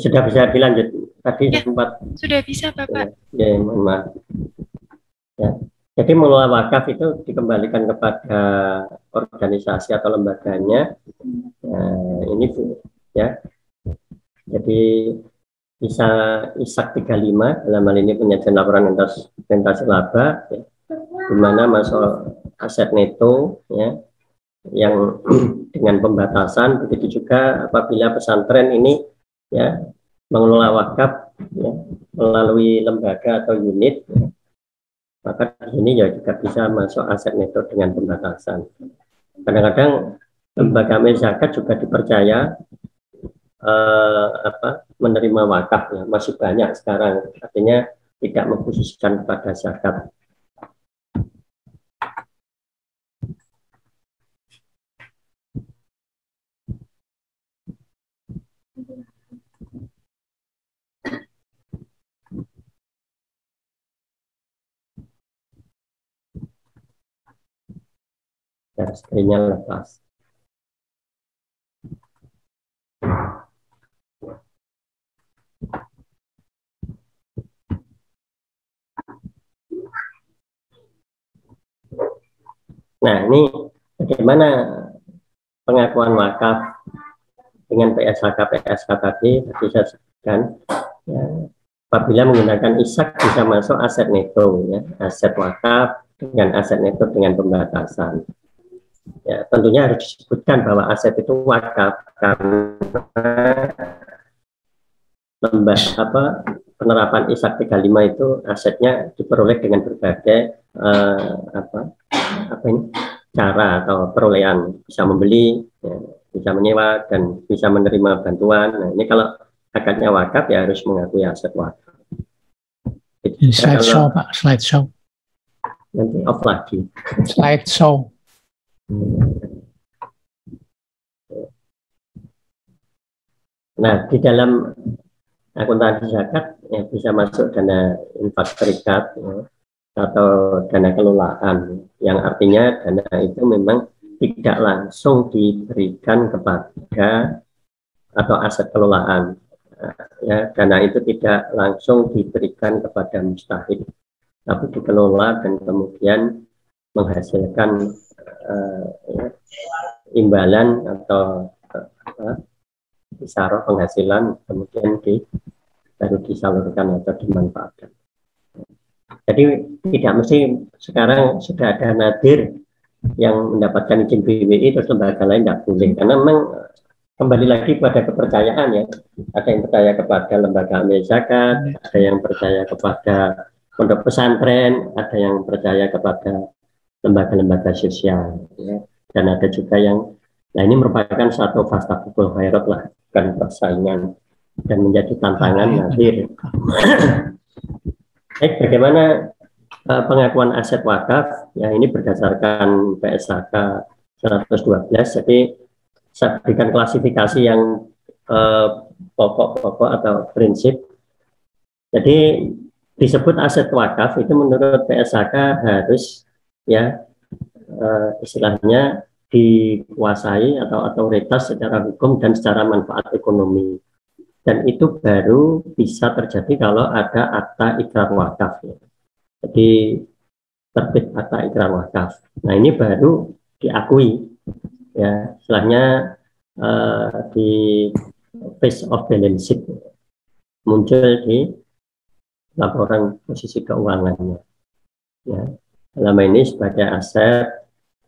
Sudah bisa dilanjut tadi ya, sempat. Sudah bisa Bapak. Ya, mohon maaf. Ya. Jadi mengelola wakaf itu dikembalikan kepada organisasi atau lembaganya. Ini ya. Jadi bisa ISAK 35 dalam hal ini penyajian laporan orientasi laba, ya, di mana masuk aset neto ya yang dengan pembatasan. Begitu juga apabila pesantren ini ya mengelola wakaf ya, melalui lembaga atau unit ya, maka di sini ya juga bisa masuk aset neto dengan pembatasan. Kadang-kadang lembaga amil zakat juga dipercaya menerima wakaf ya, masih banyak sekarang, artinya tidak mengkhususkan kepada zakat. Dan screen-nya lepas. Nah, ini bagaimana pengakuan wakaf dengan PSHK tadi saya sebutkan ya, apabila menggunakan ISAK bisa masuk aset neto ya, aset wakaf dengan aset neto dengan pembatasan. Ya, tentunya harus disebutkan bahwa aset itu wakaf karena penerapan ISAK 35 itu asetnya diperoleh dengan berbagai cara atau perolehan, bisa membeli ya, bisa menyewa dan bisa menerima bantuan. Nah, ini kalau akadnya wakaf ya harus mengakui aset wakaf. Slide show Pak, slide show. Nanti off lagi. Slide show. Nah, di dalam akuntansi zakat ya, bisa masuk dana infak terikat ya, atau dana kelolaan, yang artinya dana itu memang tidak langsung diberikan kepada atau aset kelolaan ya, dana itu tidak langsung diberikan kepada mustahik, tapi dikelola dan kemudian menghasilkan imbalan atau isaroh penghasilan, kemudian baru disalurkan atau dimanfaatkan. Jadi tidak mesti sekarang sudah ada nadir yang mendapatkan izin BWI terus lembaga lain tidak boleh, karena memang kembali lagi pada kepercayaan ya. Ada yang percaya kepada lembaga amil zakat, ada yang percaya kepada pondok pesantren, ada yang percaya kepada lembaga-lembaga sosial ya. Dan ada juga yang, nah ini merupakan satu fastabikul khairat lah, bukan persaingan dan menjadi tantangan nadir. Bagaimana pengakuan aset wakaf ya, ini berdasarkan PSHK 112. Jadi saya berikan klasifikasi yang pokok-pokok atau prinsip. Jadi disebut aset wakaf itu menurut PSHK harus ya istilahnya dikuasai atau otoritas secara hukum dan secara manfaat ekonomi. Dan itu baru bisa terjadi kalau ada akta ikrar wakaf ya. Jadi terbit akta ikrar wakaf. Nah, ini baru diakui ya, setelahnya di face of balance sheet muncul di laporan posisi keuangannya ya. Dalam ini sebagai aset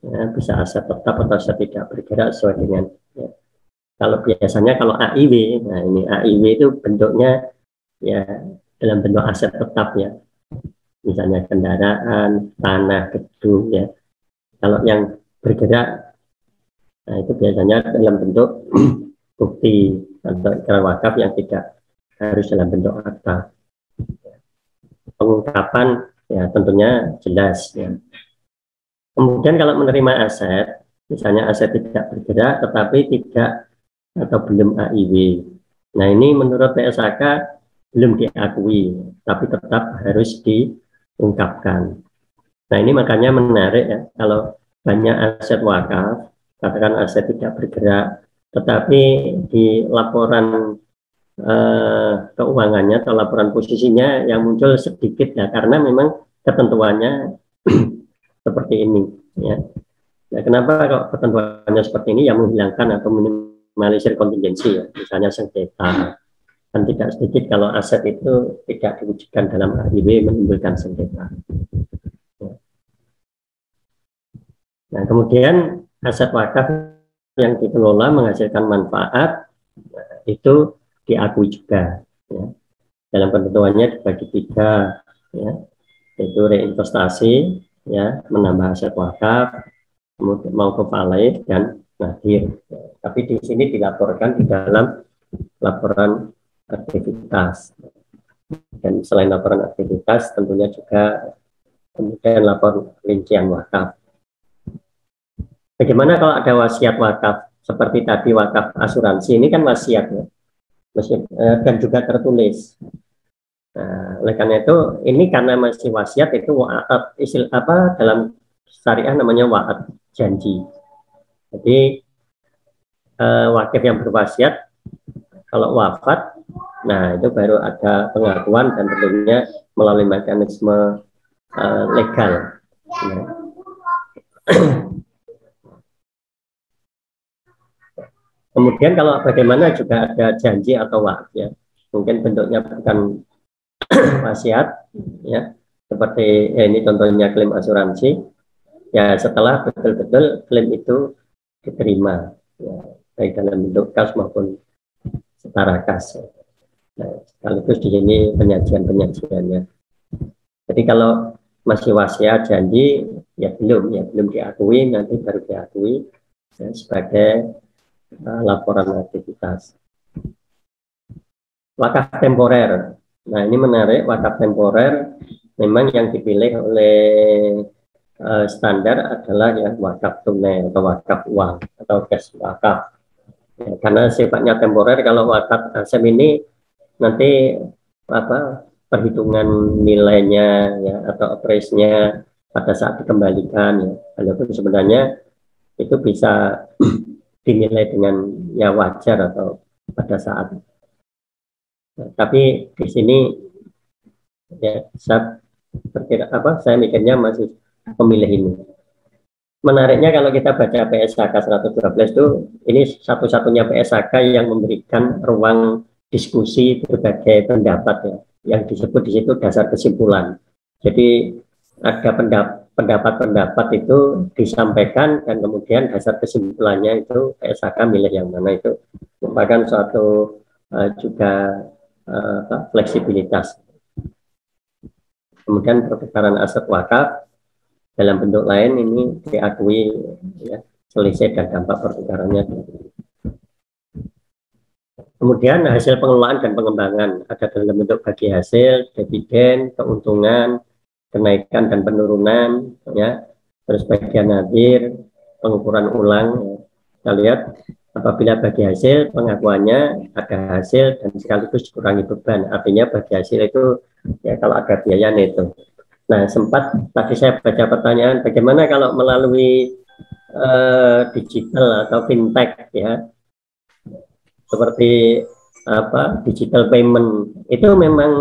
ya, bisa aset tetap atau aset tidak bergerak sesuai dengan ya. Kalau biasanya kalau AIW, nah ini AIW itu bentuknya ya dalam bentuk aset tetap ya, misalnya kendaraan, tanah, gedung ya. Kalau yang bergerak, nah itu biasanya dalam bentuk bukti atau ikrar wakaf yang tidak harus dalam bentuk akta. Pengungkapan ya tentunya jelas ya. Kemudian kalau menerima aset, misalnya aset tidak bergerak tetapi tidak atau belum AIW. Nah, ini menurut PSHK belum diakui, tapi tetap harus diungkapkan. Nah, ini makanya menarik ya, kalau banyak aset wakaf, katakan aset tidak bergerak, tetapi di laporan keuangannya atau laporan posisinya yang muncul sedikit ya, karena memang ketentuannya seperti ini ya. Nah, kenapa kalau ketentuannya seperti ini yang menghilangkan atau minimalisir kontingensi ya, misalnya sengketa. Kan tidak sedikit kalau aset itu tidak diwujudkan dalam AIW menimbulkan sengketa. Nah, kemudian aset wakaf yang dikelola menghasilkan manfaat itu diakui juga ya. Dalam ketentuannya dibagi 3 ya, yaitu reinvestasi ya, menambah aset wakaf, kemudian mau kefalaih dan nadir ya. Tapi di sini dilaporkan di dalam laporan aktivitas, dan selain laporan aktivitas tentunya juga kemudian laporan rincian wakaf. Bagaimana kalau ada wasiat wakaf seperti tadi wakaf asuransi, ini kan wasiat ya, dan juga tertulis. Nah, oleh karena itu ini karena masih wasiat itu dalam syariah namanya wa'ad janji. Jadi wakif yang berwasiat kalau wafat, nah itu baru ada pengakuan dan tentunya melalui mekanisme legal ya. Kemudian kalau bagaimana juga ada janji atau wa'ad ya, mungkin bentuknya bukan wasiat ya, seperti ya ini contohnya klaim asuransi ya, setelah betul-betul klaim itu diterima ya, baik dalam bentuk kas maupun setara kas. Nah, sekaligus di sini penyajiannya. Jadi kalau masih wasiat janji ya belum diakui, nanti baru diakui ya, sebagai laporan aktivitas. Wakaf temporer. Nah, ini menarik, wakaf temporer memang yang dipilih oleh standar adalah ya wakaf tunai atau wakaf uang atau cash wakaf. Ya, karena sifatnya temporer. Kalau wakaf aset ini nanti perhitungan nilainya ya atau appraise-nya pada saat dikembalikan ya, walaupun sebenarnya itu bisa dinilai dengan ya wajar atau pada saat. Nah, tapi di sini ya saya mikirnya masih pemilih ini. Menariknya kalau kita baca PSHK 112 itu, ini satu-satunya PSHK yang memberikan ruang diskusi berbagai pendapat ya, yang disebut di situ dasar kesimpulan. Jadi ada pendapat-pendapat itu disampaikan dan kemudian dasar kesimpulannya itu PSHK milih yang mana, itu merupakan suatu juga fleksibilitas. Kemudian pertukaran aset wakaf dalam bentuk lain ini diakui ya, selisih dan dampak pertukarannya. Kemudian hasil pengelolaan dan pengembangan ada dalam bentuk bagi hasil, dividen, keuntungan, kenaikan dan penurunan ya, terus bagian nadir, pengukuran ulang ya. Kita lihat apabila bagi hasil pengakuannya ada hasil dan sekaligus dikurangi beban, artinya bagi hasil itu ya kalau ada biaya itu. Nah, sempat tadi saya baca pertanyaan bagaimana kalau melalui digital atau fintech ya, seperti digital payment, itu memang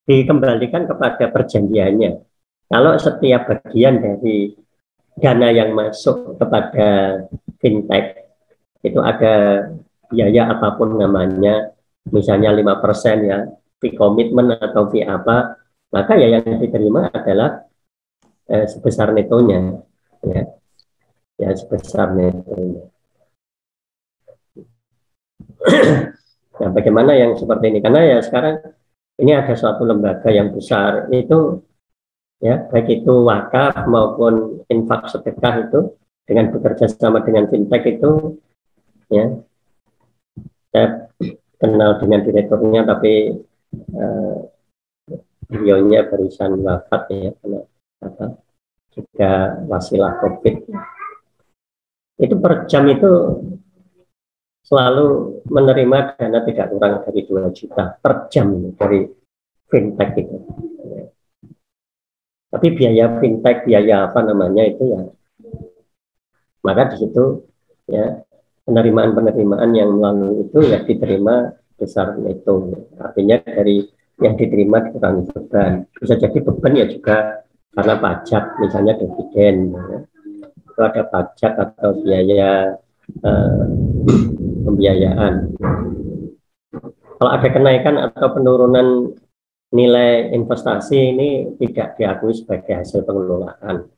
dikembalikan kepada perjanjiannya. Kalau setiap bagian dari dana yang masuk kepada fintech itu ada biaya apapun namanya, misalnya 5% ya, fee komitmen atau fee apa, maka ya yang diterima adalah sebesar netonya ya sebesar netonya. Nah, bagaimana yang seperti ini? Karena ya sekarang ini ada suatu lembaga yang besar itu ya, baik itu wakaf maupun infak sedekah itu dengan bekerja sama dengan fintech itu ya, saya kenal dengan direkturnya tapi beliaunya barusan wafat ya, karena juga wasilah COVID. Itu per jam itu selalu menerima dana tidak kurang dari 2 juta per jam dari fintech itu. Tapi biaya fintech, biaya apa namanya itu ya, maka di situ ya penerimaan yang melalui itu ya diterima besar itu. Artinya dari yang diterima dikurangi beban. Bisa jadi beban ya juga karena pajak, misalnya dividen. Ya. Itu ada pajak atau biaya pembiayaan. Kalau ada kenaikan atau penurunan nilai investasi ini tidak diakui sebagai hasil pengelolaan.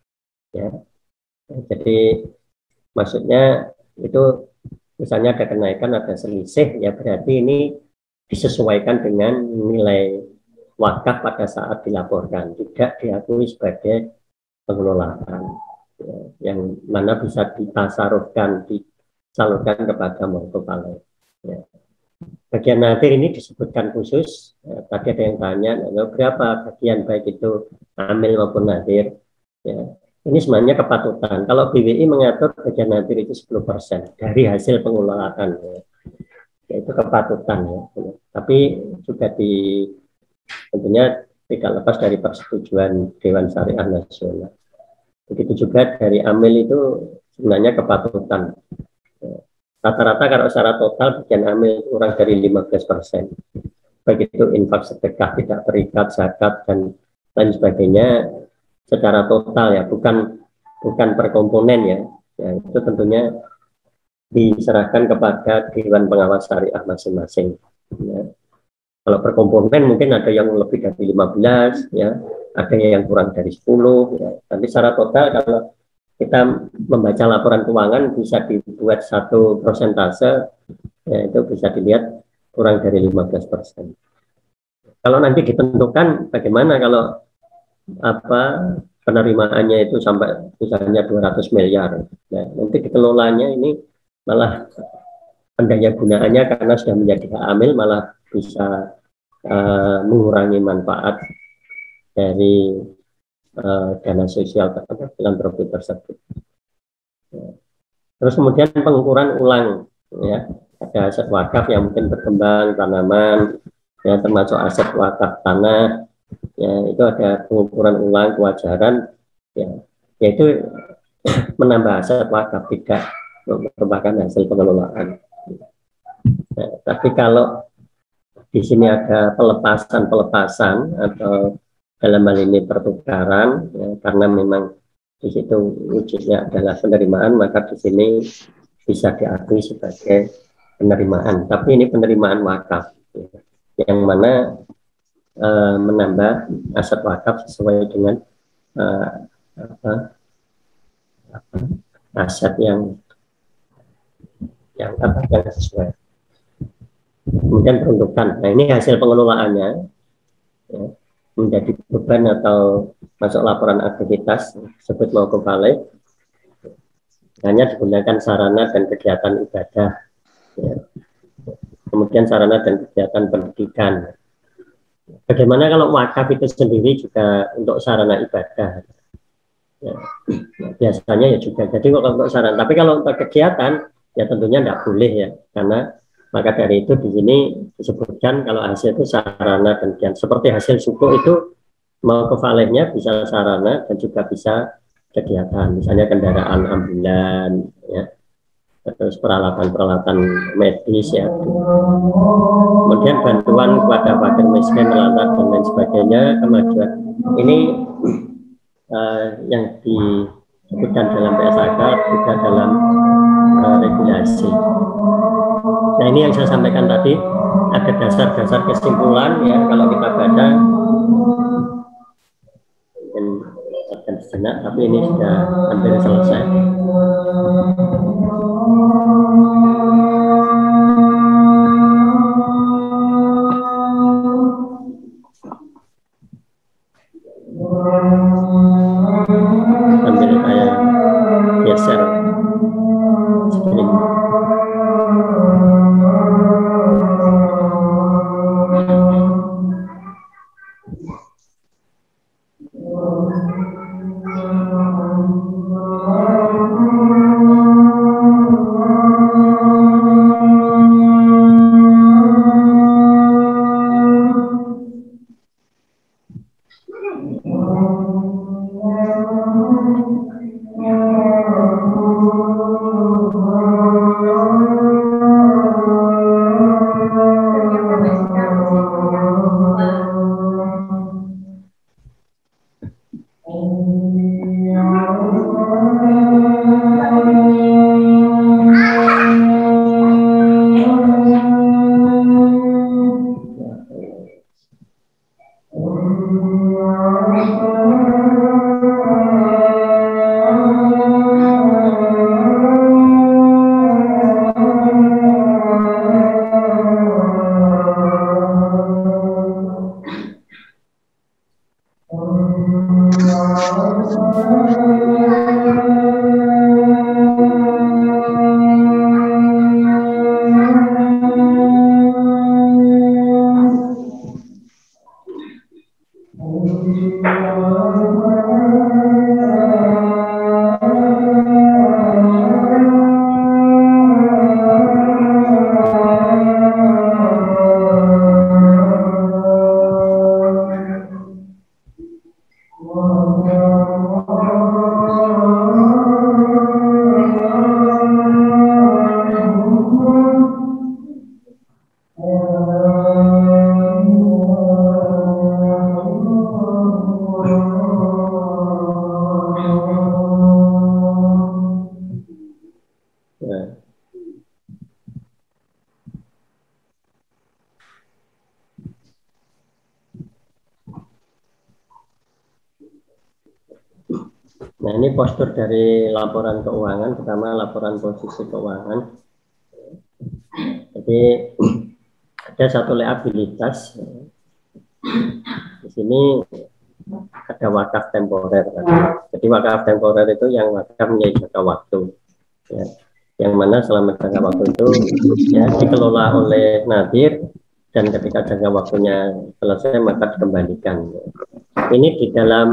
Ya. Jadi maksudnya itu misalnya ada kenaikan, ada selisih, ya berarti ini disesuaikan dengan nilai wakaf pada saat dilaporkan, tidak diakui sebagai pengelolaan, ya, yang mana bisa ditasarufkan, disalurkan kepada mauquf alaih. Ya. Bagian nadir ini disebutkan khusus. Ya, tadi ada yang tanya, berapa bagian baik itu amil maupun nadir. Ya. Ini sebenarnya kepatutan. Kalau BWI mengatur bagian nadir itu 10% dari hasil pengelolaan, ya. Yaitu kepatutan. Ya. Tapi juga tentunya tidak lepas dari persetujuan Dewan Syariah Nasional. Begitu juga dari amil itu sebenarnya kepatutan. Rata-rata kalau secara total bagian amil kurang dari 15%. Baik itu infak, sedekah, tidak terikat, zakat, dan lain sebagainya secara total, ya, bukan per komponen, ya. Ya, itu tentunya diserahkan kepada Dewan Pengawas Syariah masing-masing. Ya. Kalau per komponen mungkin ada yang lebih dari 15, ya, ada yang kurang dari 10, ya. Tapi secara total kalau kita membaca laporan keuangan bisa dibuat satu persentase, ya, itu bisa dilihat kurang dari 15%. Kalau nanti ditentukan bagaimana kalau penerimaannya itu sampai misalnya 200 miliar, ya, nanti dikelolanya ini malah pendaya gunaannya karena sudah menjadi hak amil malah bisa mengurangi manfaat dari dana sosial atau filantropi tersebut. Ya. Terus kemudian pengukuran ulang, ya, ada aset wakaf yang mungkin berkembang, tanaman, ya, termasuk aset wakaf tanah, ya, itu ada pengukuran ulang kewajaran, ya, yaitu menambah aset wakaf, tidak merupakan hasil pengelolaan. Nah, tapi kalau di sini ada pelepasan atau dalam hal ini pertukaran, ya, karena memang di situ wujudnya adalah penerimaan, maka di sini bisa diakui sebagai penerimaan. Tapi ini penerimaan wakaf, ya, yang mana menambah aset wakaf sesuai dengan aset yang sesuai. Kemudian peruntukan. Nah, ini hasil pengelolaannya, ya, menjadi beban atau masuk laporan aktivitas disebut mauquf alaih, hanya digunakan sarana dan kegiatan ibadah, ya. Kemudian sarana dan kegiatan pendidikan. Bagaimana kalau wakaf itu sendiri juga untuk sarana ibadah? Ya, biasanya ya juga. Jadi kalau untuk sarana, tapi kalau untuk kegiatan ya tentunya tidak boleh, ya, karena maka dari itu di sini disebutkan kalau hasil itu sarana dan kegiatan. Seperti hasil suku itu mauquf alaihnya bisa sarana dan juga bisa kegiatan. Misalnya kendaraan ambulan, ya, terus peralatan medis, ya. Kemudian bantuan kepada fakir miskin, melantar dan lain sebagainya, kemajuan. Ini yang disebutkan dalam PSAK juga dalam regulasi. Nah, ini yang saya sampaikan tadi, ada dasar-dasar kesimpulan, ya, kalau kita baca mungkin akan sejenak, tapi ini sudah hampir selesai. Sambil saya geser screen. Nah, ini postur dari laporan keuangan, pertama laporan posisi keuangan. Jadi ada satu liabilitas. Di sini ada wakaf temporer. Jadi wakaf temporer itu yang wakaf menjadi jangka waktu, ya. Yang mana selama jangka waktu itu ya dikelola oleh nadir, dan ketika jangka waktunya selesai maka dikembalikan. Ini di dalam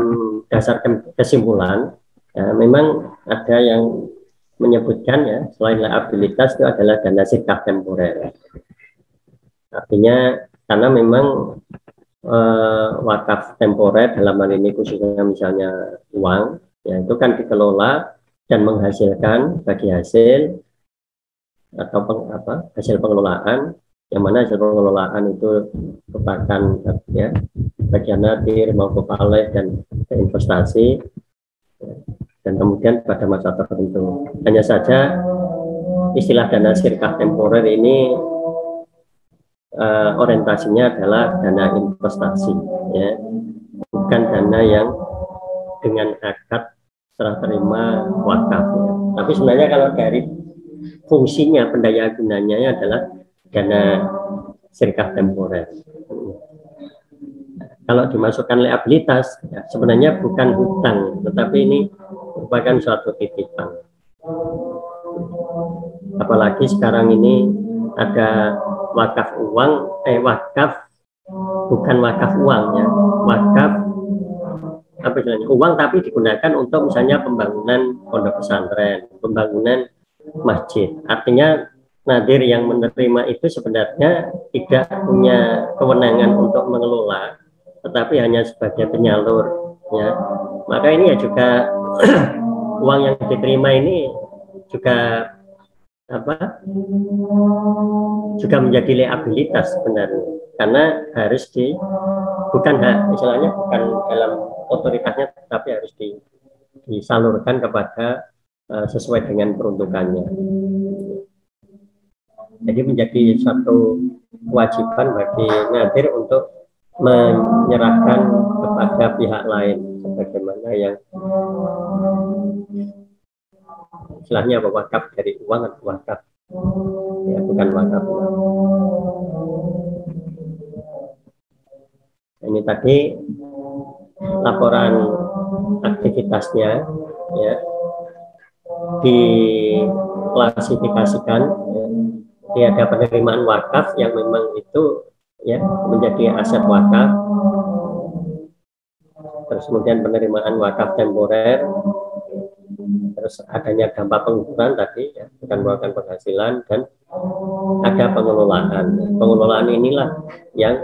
dasar kesimpulan. Ya, memang ada yang menyebutkan ya selain liabilitas itu adalah dana sirkah temporer. Artinya karena memang wakaf temporer dalam hal ini khususnya misalnya uang, ya itu kan dikelola dan menghasilkan bagi hasil atau hasil pengelolaan, yang mana hasil pengelolaan itu merupakan ya bagian nadir maupun paleh dan investasi. Dan kemudian pada masa tertentu. Hanya saja istilah dana sirkah temporer ini orientasinya adalah dana investasi, ya, bukan dana yang dengan akad serah terima wakaf. Ya. Tapi sebenarnya kalau dari fungsinya pendaya gunanya adalah dana sirkah temporer. Kalau dimasukkan liabilitas, ya, sebenarnya bukan hutang, tetapi ini merupakan suatu titipan. Apalagi sekarang ini ada wakaf uang, wakaf bukan wakaf uang ya, wakaf apa istilahnya, uang tapi digunakan untuk misalnya pembangunan pondok pesantren, pembangunan masjid. Artinya nadir yang menerima itu sebenarnya tidak punya kewenangan untuk mengelola, tetapi hanya sebagai penyalur, ya. Maka ini ya juga uang yang diterima ini juga juga menjadi liabilitas sebenarnya, karena harus bukan dalam otoritasnya, tapi harus disalurkan kepada sesuai dengan peruntukannya. Jadi menjadi satu kewajiban bagi nadir untuk menyerahkan kepada pihak lain, sebagaimana yang istilahnya wakaf dari uang atau wakaf, ya, bukan wakaf uang. Ini tadi laporan aktivitasnya, ya, diklasifikasikan. Ya, ada penerimaan wakaf yang memang itu ya menjadi aset wakaf. Terus kemudian penerimaan wakaf temporer, terus adanya dampak pengukuran tadi ya, bukan merupakan penghasilan, dan ada pengelolaan. Pengelolaan inilah yang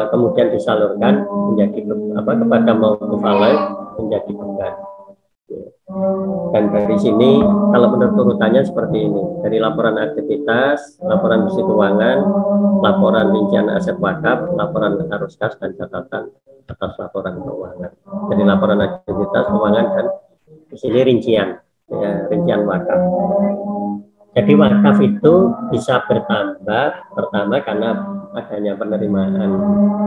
kemudian disalurkan menjadi kepada mauquf alaih, menjadi beban. Dan dari sini kalau menurut urutannya seperti ini: dari laporan aktivitas, laporan bersih keuangan, laporan rincian aset wakaf, laporan arus kas, dan catatan atas laporan keuangan. Jadi laporan aktivitas keuangan dan di sini rincian, ya, rincian wakaf. Jadi wakaf itu bisa bertambah pertama karena adanya penerimaan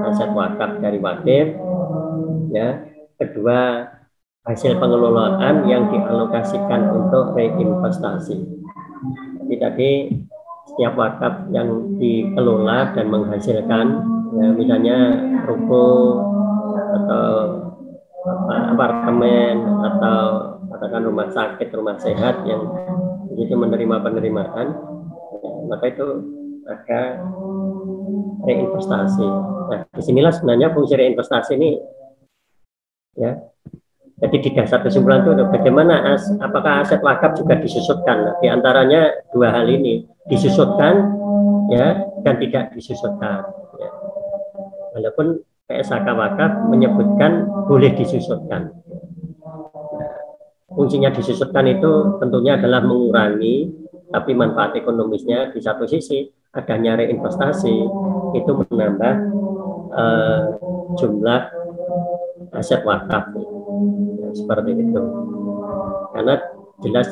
aset wakaf dari wakif, ya. Kedua, hasil pengelolaan yang dialokasikan untuk reinvestasi. Jadi tadi setiap wakaf yang dikelola dan menghasilkan, ya, misalnya ruko atau apartemen atau katakan rumah sakit, rumah sehat yang itu menerima penerimaan, ya, maka itu ada reinvestasi. Nah, disinilah sebenarnya fungsi reinvestasi ini, ya. Jadi di dasar kesimpulan itu bagaimana apakah aset wakaf juga disusutkan? Nah, di antaranya dua hal ini, disusutkan, ya, dan tidak disusutkan. Ya. Walaupun PSAK wakaf menyebutkan boleh disusutkan. Fungsinya disusutkan itu tentunya adalah mengurangi, tapi manfaat ekonomisnya di satu sisi adanya reinvestasi itu menambah jumlah aset wakaf, ya, seperti itu. Karena jelas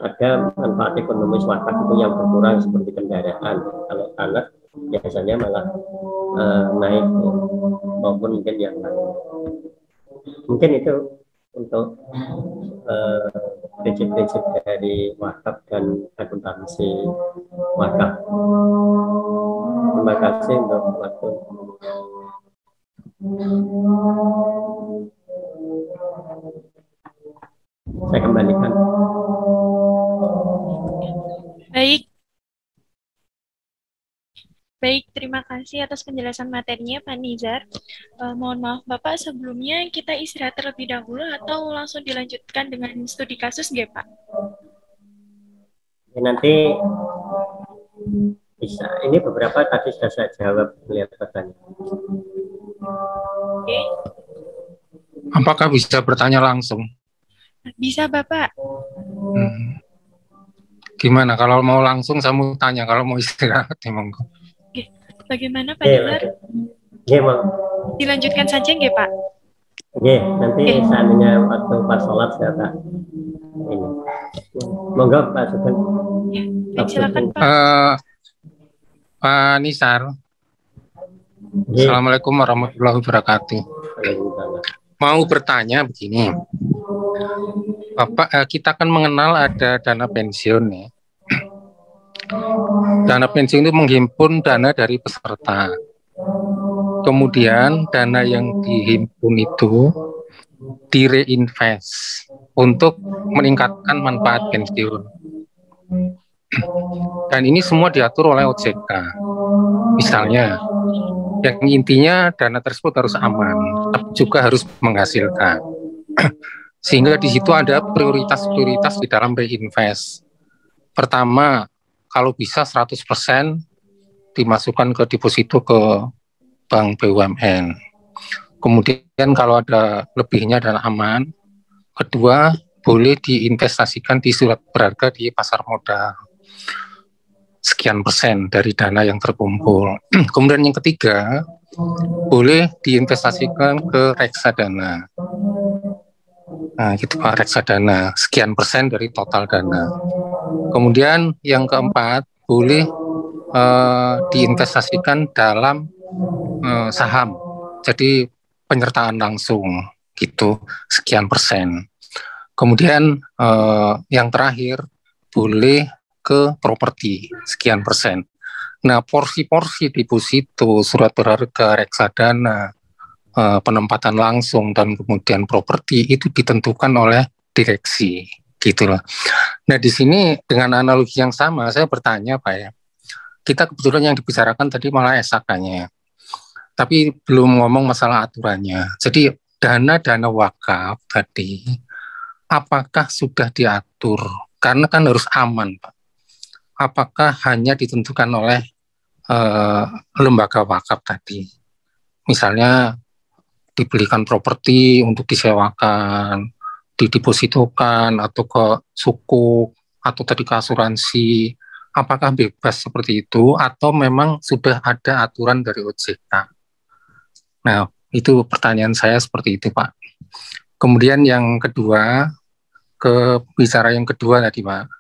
ada manfaat ekonomis wakaf itu yang berkurang seperti kendaraan. Kalau tanah biasanya malah naik, ya, maupun mungkin yang lain. Mungkin itu untuk prinsip-prinsip dari wakaf dan akuntansi wakaf. Terima kasih untuk waktu. Saya kembalikan. Baik, terima kasih atas penjelasan materinya Pak Nizar. Mohon maaf Bapak, sebelumnya kita istirahat terlebih dahulu atau langsung dilanjutkan dengan studi kasus nggak Pak? Ya, nanti bisa. Ini beberapa tadi sudah saya jawab melihat pertanyaan. Oke. Apakah bisa bertanya langsung? Bisa Bapak. Gimana kalau mau langsung saya mau tanya, kalau mau istirahat ya monggo. Bagaimana Pak Nizar? Dilanjutkan saja nggak Pak? Nanti seandainya waktu pas sholat saya tak ini. Monggo Pak Sugeng. Silakan Pak. Pak Nizar. Assalamualaikum warahmatullahi wabarakatuh. Mau bertanya begini, Bapak, kita kan mengenal ada dana pensiun ya. Dana pensiun itu menghimpun dana dari peserta. Kemudian dana yang dihimpun itu direinvest untuk meningkatkan manfaat pensiun. Dan ini semua diatur oleh OJK. Misalnya, yang intinya dana tersebut harus aman, tapi juga harus menghasilkan. Sehingga di situ ada prioritas-prioritas di dalam reinvest. Pertama, kalau bisa 100% dimasukkan ke deposito ke bank BUMN. Kemudian kalau ada lebihnya dan aman. Kedua, boleh diinvestasikan di surat berharga di pasar modal. Sekian persen dari dana yang terkumpul. Kemudian yang ketiga, boleh diinvestasikan ke reksadana. Nah, gitu Pak, reksadana, sekian persen dari total dana. Kemudian yang keempat, boleh diinvestasikan dalam saham. Jadi penyertaan langsung, gitu, sekian persen. Kemudian yang terakhir, boleh ke properti, sekian persen. Nah, porsi-porsi deposito, surat berharga, reksadana, penempatan langsung dan kemudian properti itu ditentukan oleh direksi, gitulah. Nah, di sini dengan analogi yang sama saya bertanya Pak ya, kita kebetulan yang dibicarakan tadi malah SAK-nya, tapi belum ngomong masalah aturannya. Jadi dana-dana wakaf tadi, apakah sudah diatur? Karena kan harus aman Pak. Apakah hanya ditentukan oleh lembaga wakaf tadi? Misalnya dibelikan properti untuk disewakan, didepositokan atau ke sukuk atau tadi ke asuransi, apakah bebas seperti itu atau memang sudah ada aturan dari OJK? Nah, itu pertanyaan saya seperti itu Pak. Kemudian yang kedua, bicara yang kedua tadi Pak.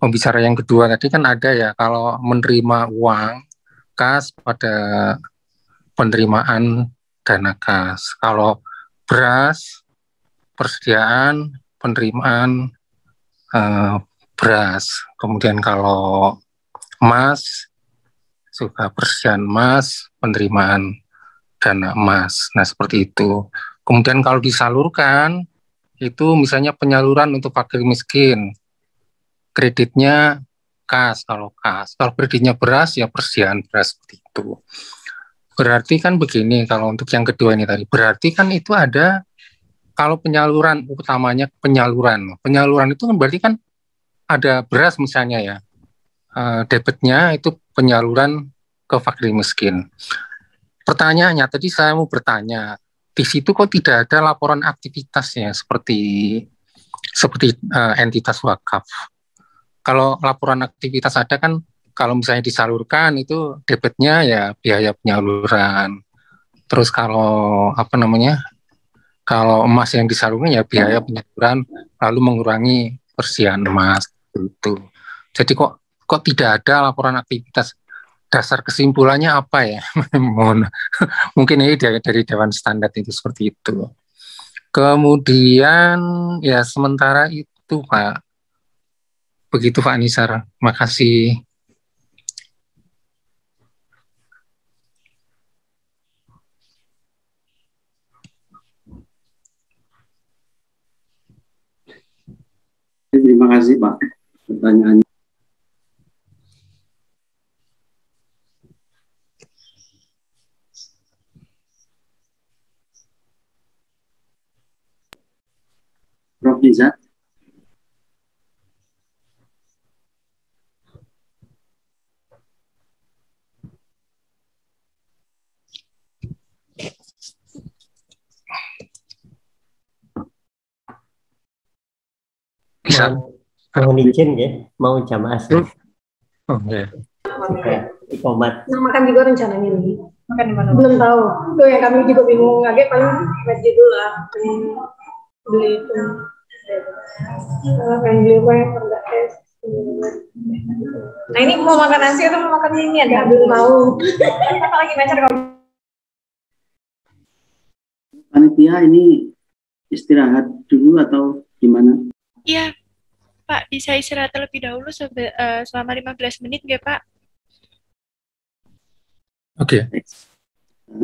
Pembicara yang kedua tadi kan ada ya, kalau menerima uang kas pada penerimaan dana kas. Kalau beras, persediaan penerimaan beras. Kemudian kalau emas, juga persediaan emas, penerimaan dana emas. Nah, seperti itu. Kemudian kalau disalurkan, itu misalnya penyaluran untuk fakir miskin, kreditnya kas, kalau kas. Kalau kreditnya beras, ya persediaan beras, seperti itu. Berarti kan begini, kalau untuk yang kedua ini tadi, berarti kan itu ada, kalau penyaluran, utamanya penyaluran. Penyaluran itu kan berarti kan ada beras misalnya ya, debitnya itu penyaluran ke fakir miskin. Pertanyaannya, tadi saya mau bertanya, di situ kok tidak ada laporan aktivitasnya seperti entitas wakaf. Kalau laporan aktivitas ada kan, kalau misalnya disalurkan itu debitnya ya biaya penyaluran. Terus kalau apa namanya, kalau emas yang disalurkan ya biaya penyaluran, lalu mengurangi persediaan emas itu. Jadi kok tidak ada laporan aktivitas. Dasar kesimpulannya apa ya? Mohon, mungkin ini dari Dewan Standar itu seperti itu. Kemudian ya sementara itu Pak, begitu Pak Nisar. Makasih. Terima kasih Pak pertanyaannya. Prof. Nizar. Bisa. Mohon izin ya, mau jamaah Oh, ya. Ikomat. Nah, makan juga rencananya nih. Makan di mana? Belum tahu. Tuh yang kami juga bingung lagi paling masjid dulu lah. Beli itu. Pengen beli apa yang enggak es. Nah ini mau makan nasi atau mau makan ini ada belum tahu. Apa lagi baca kalau Panitia ini istirahat dulu atau gimana? Iya, Pak, bisa istirahat terlebih dahulu selama 15 menit nggak, Pak? Oke.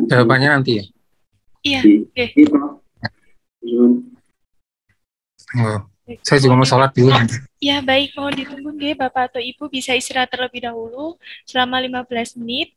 Jawabannya nanti ya. Iya, oke. Iya, Prof. Oh, saya juga mau sholat dulu. Ya, baik. Mohon ditunggu nggih, Bapak atau Ibu bisa istirahat terlebih dahulu selama 15 menit.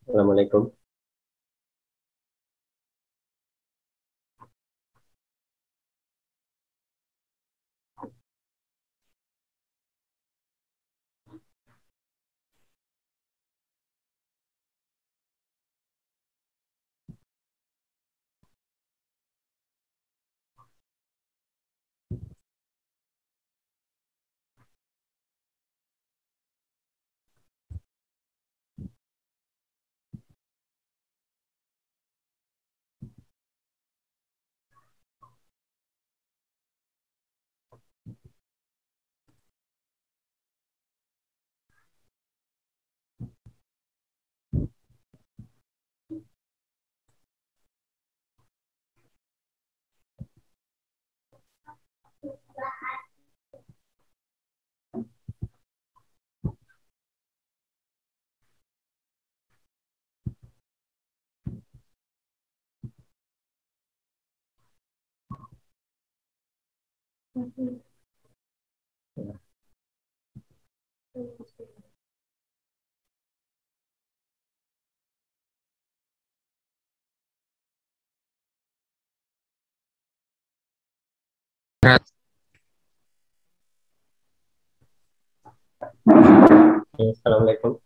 Assalamualaikum. Assalamualaikum.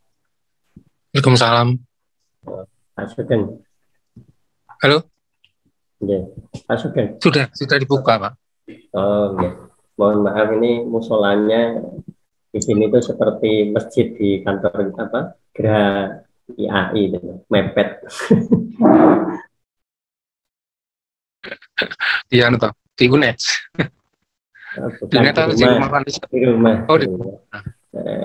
Waalaikumsalam. Pak Sugeng. Halo? Ya, Pak Sugeng. Sudah dibuka, Pak. Oh, ya. Mohon maaf, ini musolanya di sini tuh seperti masjid di kantor apa? Geraha IAI gitu, mepet. Iya, toh. Di UNED. Bukan di rumah. Di rumah. Oh, di rumah.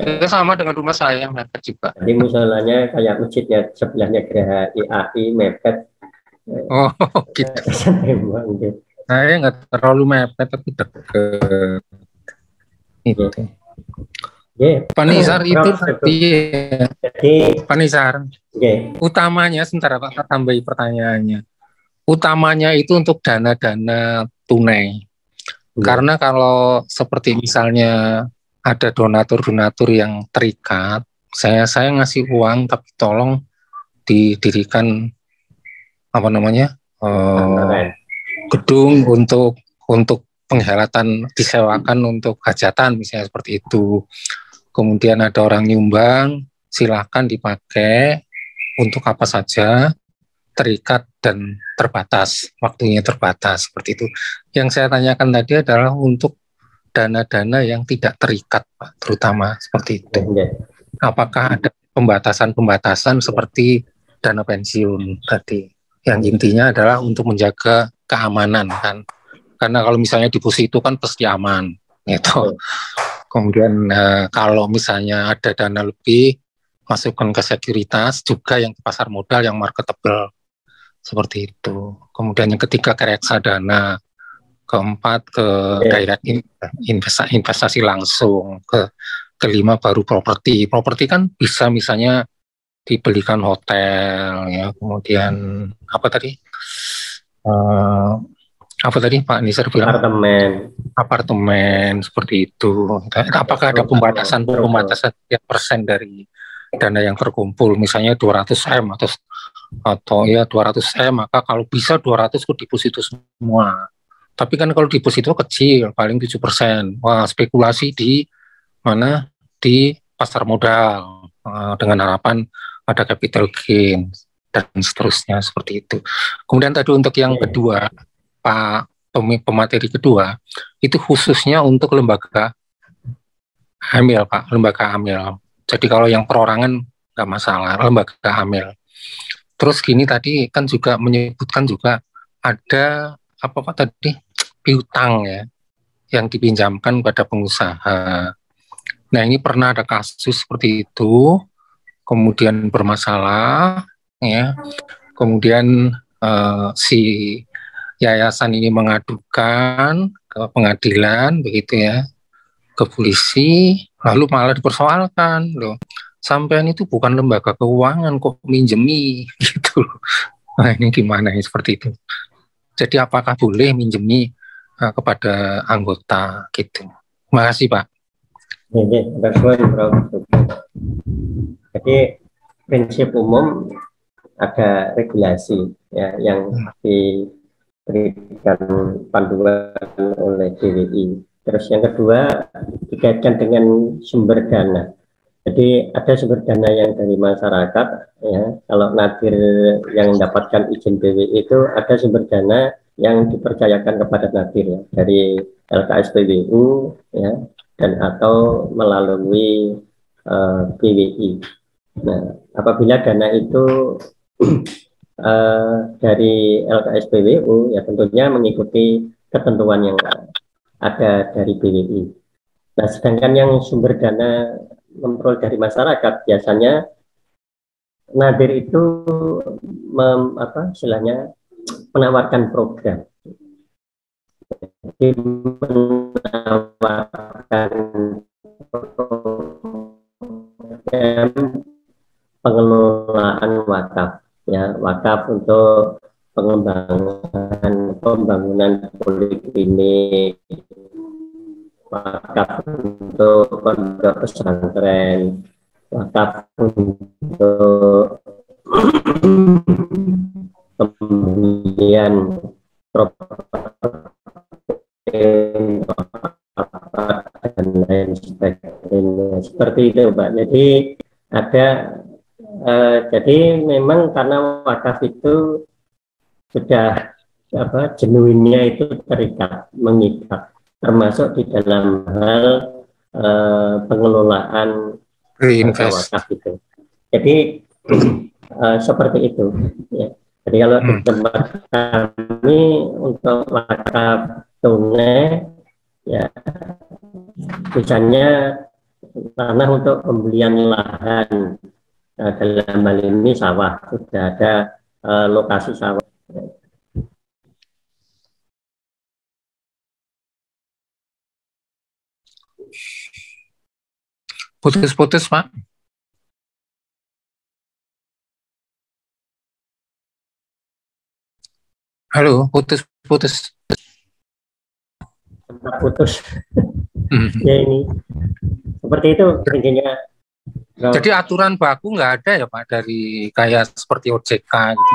Itu sama dengan rumah saya, mepet juga. Jadi musolanya kayak masjidnya, sebelahnya Geraha IAI, mepet. Oh, gitu. Saya nggak terlalu mepet, tapi deket. Itu. Yeah. Pak Nizar itu tadi, Pak Nizar, utamanya, sebentar Pak, tambahi pertanyaannya. Utamanya itu untuk dana-dana tunai. Karena kalau seperti misalnya ada donatur-donatur yang terikat, saya ngasih uang tapi tolong didirikan apa namanya gedung untuk penghelatan, disewakan untuk hajatan misalnya seperti itu. Kemudian ada orang nyumbang, silakan dipakai untuk apa saja, terikat dan terbatas, waktunya terbatas seperti itu. Yang saya tanyakan tadi adalah untuk dana-dana yang tidak terikat, Pak, terutama seperti itu. Apakah ada pembatasan-pembatasan seperti dana pensiun tadi? Yang intinya adalah untuk menjaga keamanan kan. Karena kalau misalnya deposito kan pasti aman gitu. Kemudian kalau misalnya ada dana lebih, masukkan ke sekuritas juga yang pasar modal yang marketable seperti itu. Kemudian yang ketiga ke reksadana, keempat ke direct investasi langsung, kelima baru properti. Properti kan bisa misalnya dibelikan hotel, ya. Kemudian apa tadi Pak Nizar bilang? Apartemen seperti itu. Apakah ada pembatasan persen dari dana yang terkumpul, misalnya 200M atau ya 200M, maka kalau bisa 200 itu deposito semua. Tapi kan kalau deposito kecil, paling 7%. Wah, spekulasi di mana? Di pasar modal, dengan harapan ada capital gain dan seterusnya seperti itu. Kemudian tadi untuk yang kedua, Pak pemateri kedua, itu khususnya untuk lembaga hamil, Pak, lembaga hamil. Jadi kalau yang perorangan nggak masalah, lembaga hamil. Terus gini tadi kan juga menyebutkan juga ada apa Pak tadi, piutang ya, yang dipinjamkan pada pengusaha. Nah ini pernah ada kasus seperti itu, kemudian bermasalah, ya, kemudian si yayasan ini mengadukan ke pengadilan, begitu ya, ke polisi, lalu malah dipersoalkan loh. Sampean itu bukan lembaga keuangan kok minjemi gitu. Nah ini gimana ya seperti itu. Jadi apakah boleh minjemi kepada anggota gitu. Terima kasih Pak. Jadi prinsip umum ada regulasi ya yang diberikan panduan oleh DWI. Terus yang kedua dikaitkan dengan sumber dana. Jadi ada sumber dana yang dari masyarakat ya. Kalau nadir yang mendapatkan izin DWI itu ada sumber dana yang dipercayakan kepada nadir ya, dari LKSPWU ya, dan atau melalui PWI. Nah, apabila dana itu dari LKSPWU ya tentunya mengikuti ketentuan yang ada dari PWI. Nah, sedangkan yang sumber dana memperoleh dari masyarakat biasanya nadir itu istilahnya menawarkan program. Jadi menawarkan program pengelolaan wakaf ya, wakaf untuk pembangunan poliklinik, wakaf untuk pondok pesantren, wakaf untuk pembelian dan lain sebagainya, seperti itu Pak. Jadi ada jadi memang karena wakaf itu sudah genuinnya itu terikat, mengikat, termasuk di dalam hal pengelolaan wakaf itu. Jadi seperti itu ya. Jadi kalau di tempat kami untuk wakaf tunai ya, misalnya tanah untuk pembelian lahan, dalam hal ini sawah, sudah ada lokasi sawah. Putus-putus Pak. Halo, putus-putus. Putus. Ya ini seperti itu intinya. Jadi aturan baku nggak ada ya Pak dari kayak seperti OJK gitu?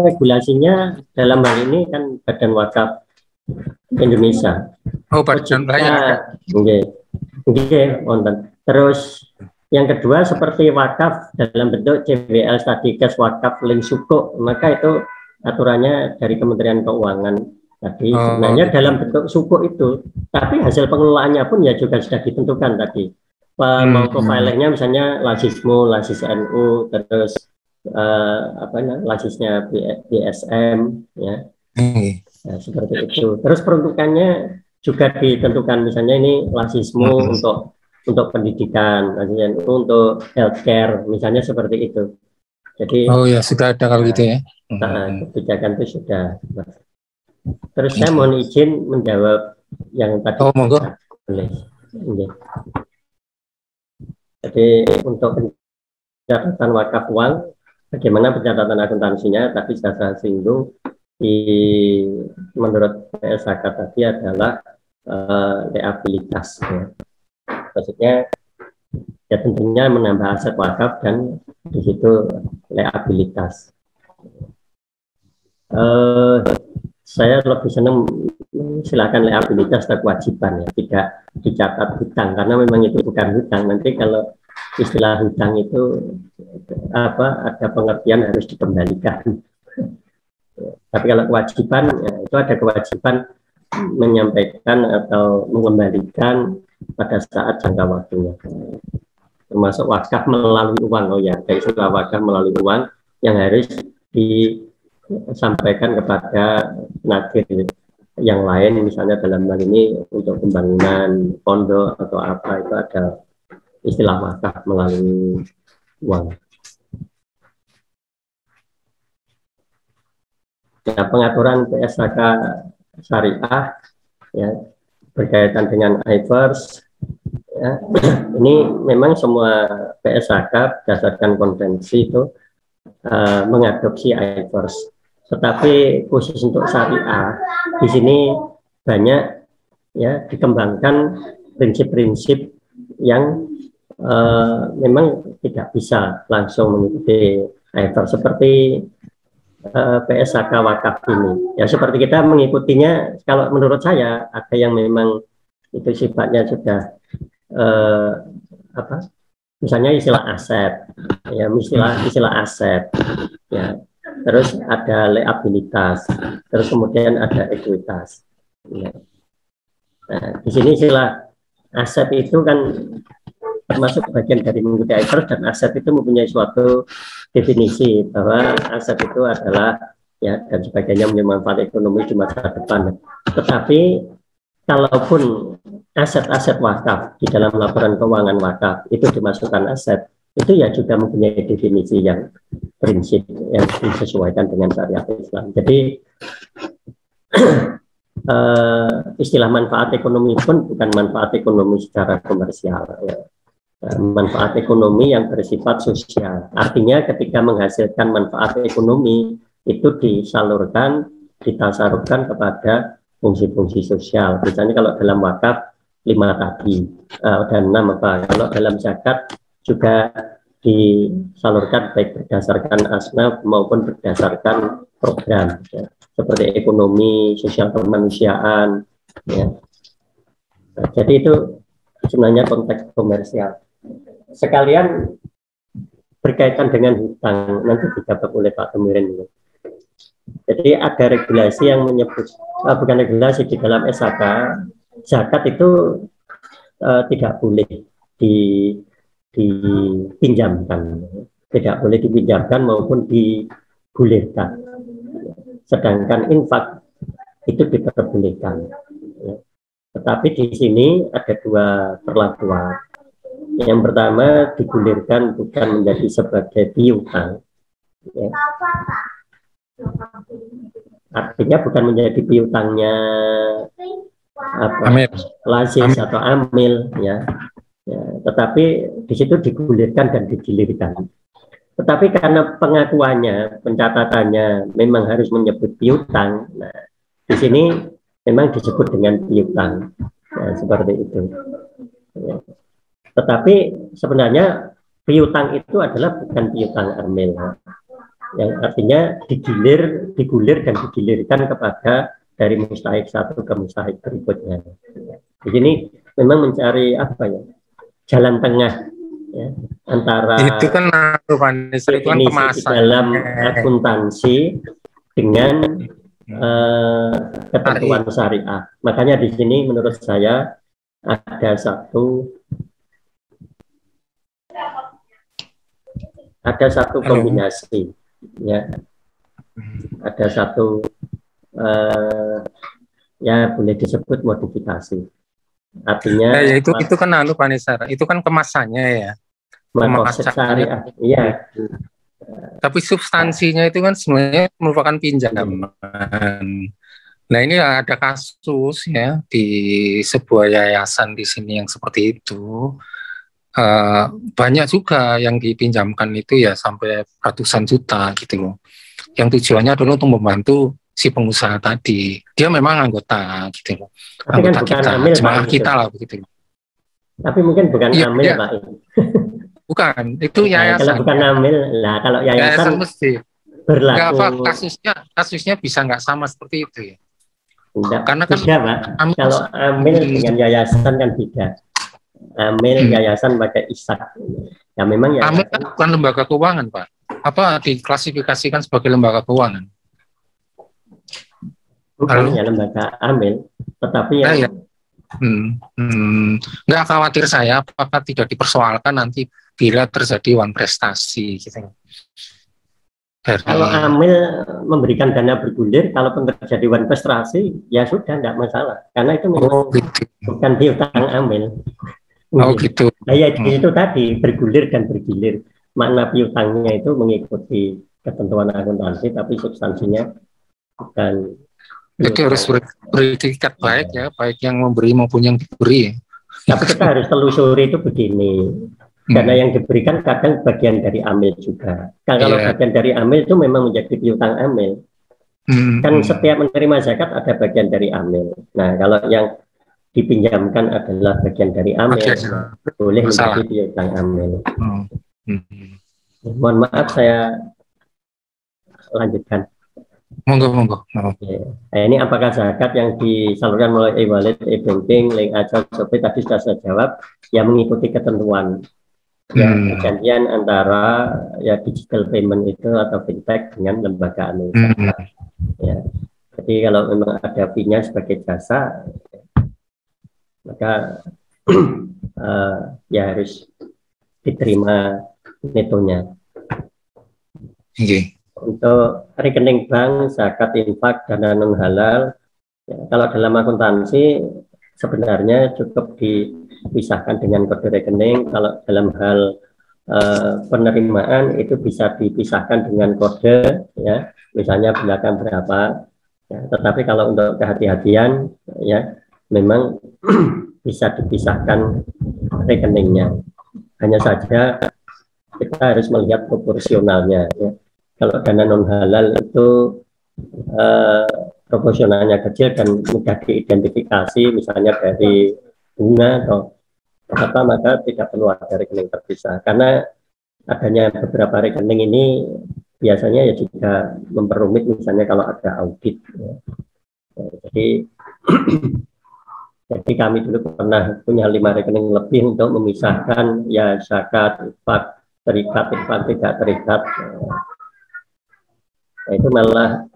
Regulasinya dalam hal ini kan Badan Wakaf Indonesia. Oh, Badan Wakaf. Oke, terus yang kedua seperti wakaf dalam bentuk CWL Stadikes Wakaf Link Sukuk, maka itu aturannya dari Kementerian Keuangan tadi. Sebenarnya dalam bentuk sukuk itu, tapi hasil pengelolaannya pun ya juga sudah ditentukan tadi. Mau profilingnya misalnya lasismu, lasis NU, terus lasisnya BSM ya. Nah, seperti itu. Terus peruntukannya juga ditentukan, misalnya ini lasismu untuk pendidikan, lasisnya NU untuk healthcare, misalnya seperti itu. Jadi ya sudah ada kalau gitu ya. Kebijakan itu sudah. Terus saya mohon izin menjawab yang tadi. Oh, monggo. Boleh. Jadi untuk pencatatan wakaf uang, bagaimana pencatatan akuntansinya tadi saya singgung, menurut PSAK tadi adalah liabilitas ya. Maksudnya ya tentunya menambah aset wakaf dan di situ liabilitas. Saya lebih senang silakan liabilitas dan kewajiban ya, tidak dicatat hutang karena memang itu bukan hutang. Nanti kalau istilah hutang itu ada pengertian harus dikembalikan. Tapi kalau kewajiban ya, itu ada kewajiban menyampaikan atau mengembalikan pada saat jangka waktunya. Termasuk wakaf melalui uang, dari istilah wakaf melalui uang yang harus disampaikan kepada nadir yang lain, misalnya dalam hal ini untuk pembangunan pondok atau apa, itu ada istilah wakaf melalui uang. Nah, pengaturan PSAK syariah ya berkaitan dengan IFRS ya, ini memang semua PSAK berdasarkan konvensi itu mengadopsi IFRS, tetapi khusus untuk syariah di sini banyak ya dikembangkan prinsip-prinsip yang memang tidak bisa langsung mengikuti IFR seperti PSAK wakaf ini. Ya seperti kita mengikutinya, kalau menurut saya ada yang memang itu sifatnya sudah misalnya istilah aset, ya istilah aset, ya. Terus ada liabilitas, terus kemudian ada ekuitas. Ya. Nah, di sini istilah aset itu kan termasuk bagian dari mengikuti IFRS, dan aset itu mempunyai suatu definisi bahwa aset itu adalah ya dan sebagainya punya manfaat ekonomi di masa depan. Tetapi kalaupun aset-aset wakaf di dalam laporan keuangan wakaf itu dimasukkan aset, itu ya juga mempunyai definisi yang prinsip yang disesuaikan dengan syariat Islam. Jadi istilah manfaat ekonomi pun bukan manfaat ekonomi secara komersial, ya. Manfaat ekonomi yang bersifat sosial. Artinya ketika menghasilkan manfaat ekonomi itu disalurkan, ditasarufkan kepada fungsi-fungsi sosial. Misalnya kalau dalam wakaf 5 tadi, dan 6 apa? Kalau dalam zakat juga disalurkan baik berdasarkan asnaf maupun berdasarkan program, ya. Seperti ekonomi, sosial kemanusiaan, ya. Nah, jadi itu sebenarnya konteks komersial. Sekalian berkaitan dengan hutang, nanti dijawab oleh Pak Temirin. Jadi ada regulasi yang menyebut, bukan regulasi, di dalam SHK, zakat itu tidak boleh dipinjamkan, tidak boleh dipinjamkan maupun digulirkan. Sedangkan infak itu diperbolehkan. Tetapi di sini ada 2 perlakuan. Yang pertama, digulirkan bukan menjadi sebagai piutang, ya. Artinya bukan menjadi piutangnya lazis atau amil, ya. Ya, tetapi di situ digulirkan dan digilirkan. Tetapi karena pengakuannya, pencatatannya memang harus menyebut piutang, nah di sini memang disebut dengan piutang, nah, seperti itu. Ya. Tetapi sebenarnya piutang itu adalah bukan piutang amil, yang artinya digulir dan digilirkan kepada dari mustahik satu ke mustahik berikutnya. Di sini memang mencari jalan tengah, ya, antara itu kan itu kan kemasan dalam akuntansi dengan ketentuan syariah. Makanya di sini menurut saya ada satu kombinasi, ya, ada satu ya boleh disebut modifikasi. Artinya ya, itu kan Pak Nisar, itu kan kemasannya ya, syariah, iya. Tapi substansinya itu kan sebenarnya merupakan pinjaman. Nah ini ada kasus ya di sebuah yayasan di sini yang seperti itu. Banyak juga yang dipinjamkan itu ya sampai ratusan juta gitu loh. Yang tujuannya adalah untuk membantu si pengusaha tadi. Dia memang anggota gitu loh. Tapi anggota kan kita, jemaah kita lah begitu. Tapi mungkin bukan amil, ya. Pak. Bukan, itu yayasan. Kalau bukan amil, lah kalau yayasan mesti berlaku. Kasusnya bisa nggak sama seperti itu ya. Enggak, karena kan beda, Pak. Kalau amil dengan yayasan kan beda. Amil yayasan pakai isak. Ya memang ya. Amil kan bukan lembaga keuangan, Pak. Apa diklasifikasikan sebagai lembaga keuangan? Bukan ya lembaga amil, tetapi ya. Nggak khawatir saya apakah tidak dipersoalkan nanti bila terjadi wan prestasi gitu. Kalau amil memberikan dana bergulir, kalau terjadi wan prestasi ya sudah tidak masalah, karena itu gitu. Bukan piutang amil. Gitu. Nah, ya itu tadi bergulir dan bergilir. Makna piutangnya itu mengikuti ketentuan akuntansi, tapi substansinya bukan. Itu harus beretikat baik ya, baik yang memberi maupun yang diberi. Tapi kita harus telusuri itu begini, karena yang diberikan kadang bagian dari amil juga. Kalau bagian dari amil itu memang menjadi piutang amil. Kan setiap menerima zakat ada bagian dari amil. Nah kalau yang dipinjamkan adalah bagian dari amil, boleh menjadi piutang amil. Mohon maaf saya lanjutkan? Monggo. Ya. Nah, ini apakah zakat yang disalurkan melalui e-wallet, e-banking, link aja, Shopee tadi sudah saya jawab, yang mengikuti ketentuan. Ya, perjanjian antara ya digital payment itu atau fintech dengan lembaga zakat. Ya. Jadi kalau memang ada fee-nya sebagai jasa, maka ya harus diterima netonya. Untuk rekening bank, zakat, infak, dana non halal, ya, kalau dalam akuntansi sebenarnya cukup dipisahkan dengan kode rekening. Kalau dalam hal penerimaan itu bisa dipisahkan dengan kode, ya, misalnya belakang berapa. Ya, tetapi kalau untuk kehati-hatian, ya, memang bisa dipisahkan rekeningnya. Hanya saja kita harus melihat proporsionalnya. Ya. Kalau dana non halal itu proporsionalnya kecil dan mudah diidentifikasi, misalnya dari bunga atau apa, maka tidak perlu ada rekening terpisah. Karena adanya beberapa rekening ini biasanya ya juga memperumit, misalnya kalau ada audit. Ya. Jadi kami dulu pernah punya 5 rekening lebih untuk memisahkan ya zakat, infak, terikat, infak, tidak terikat. Nah, itu malah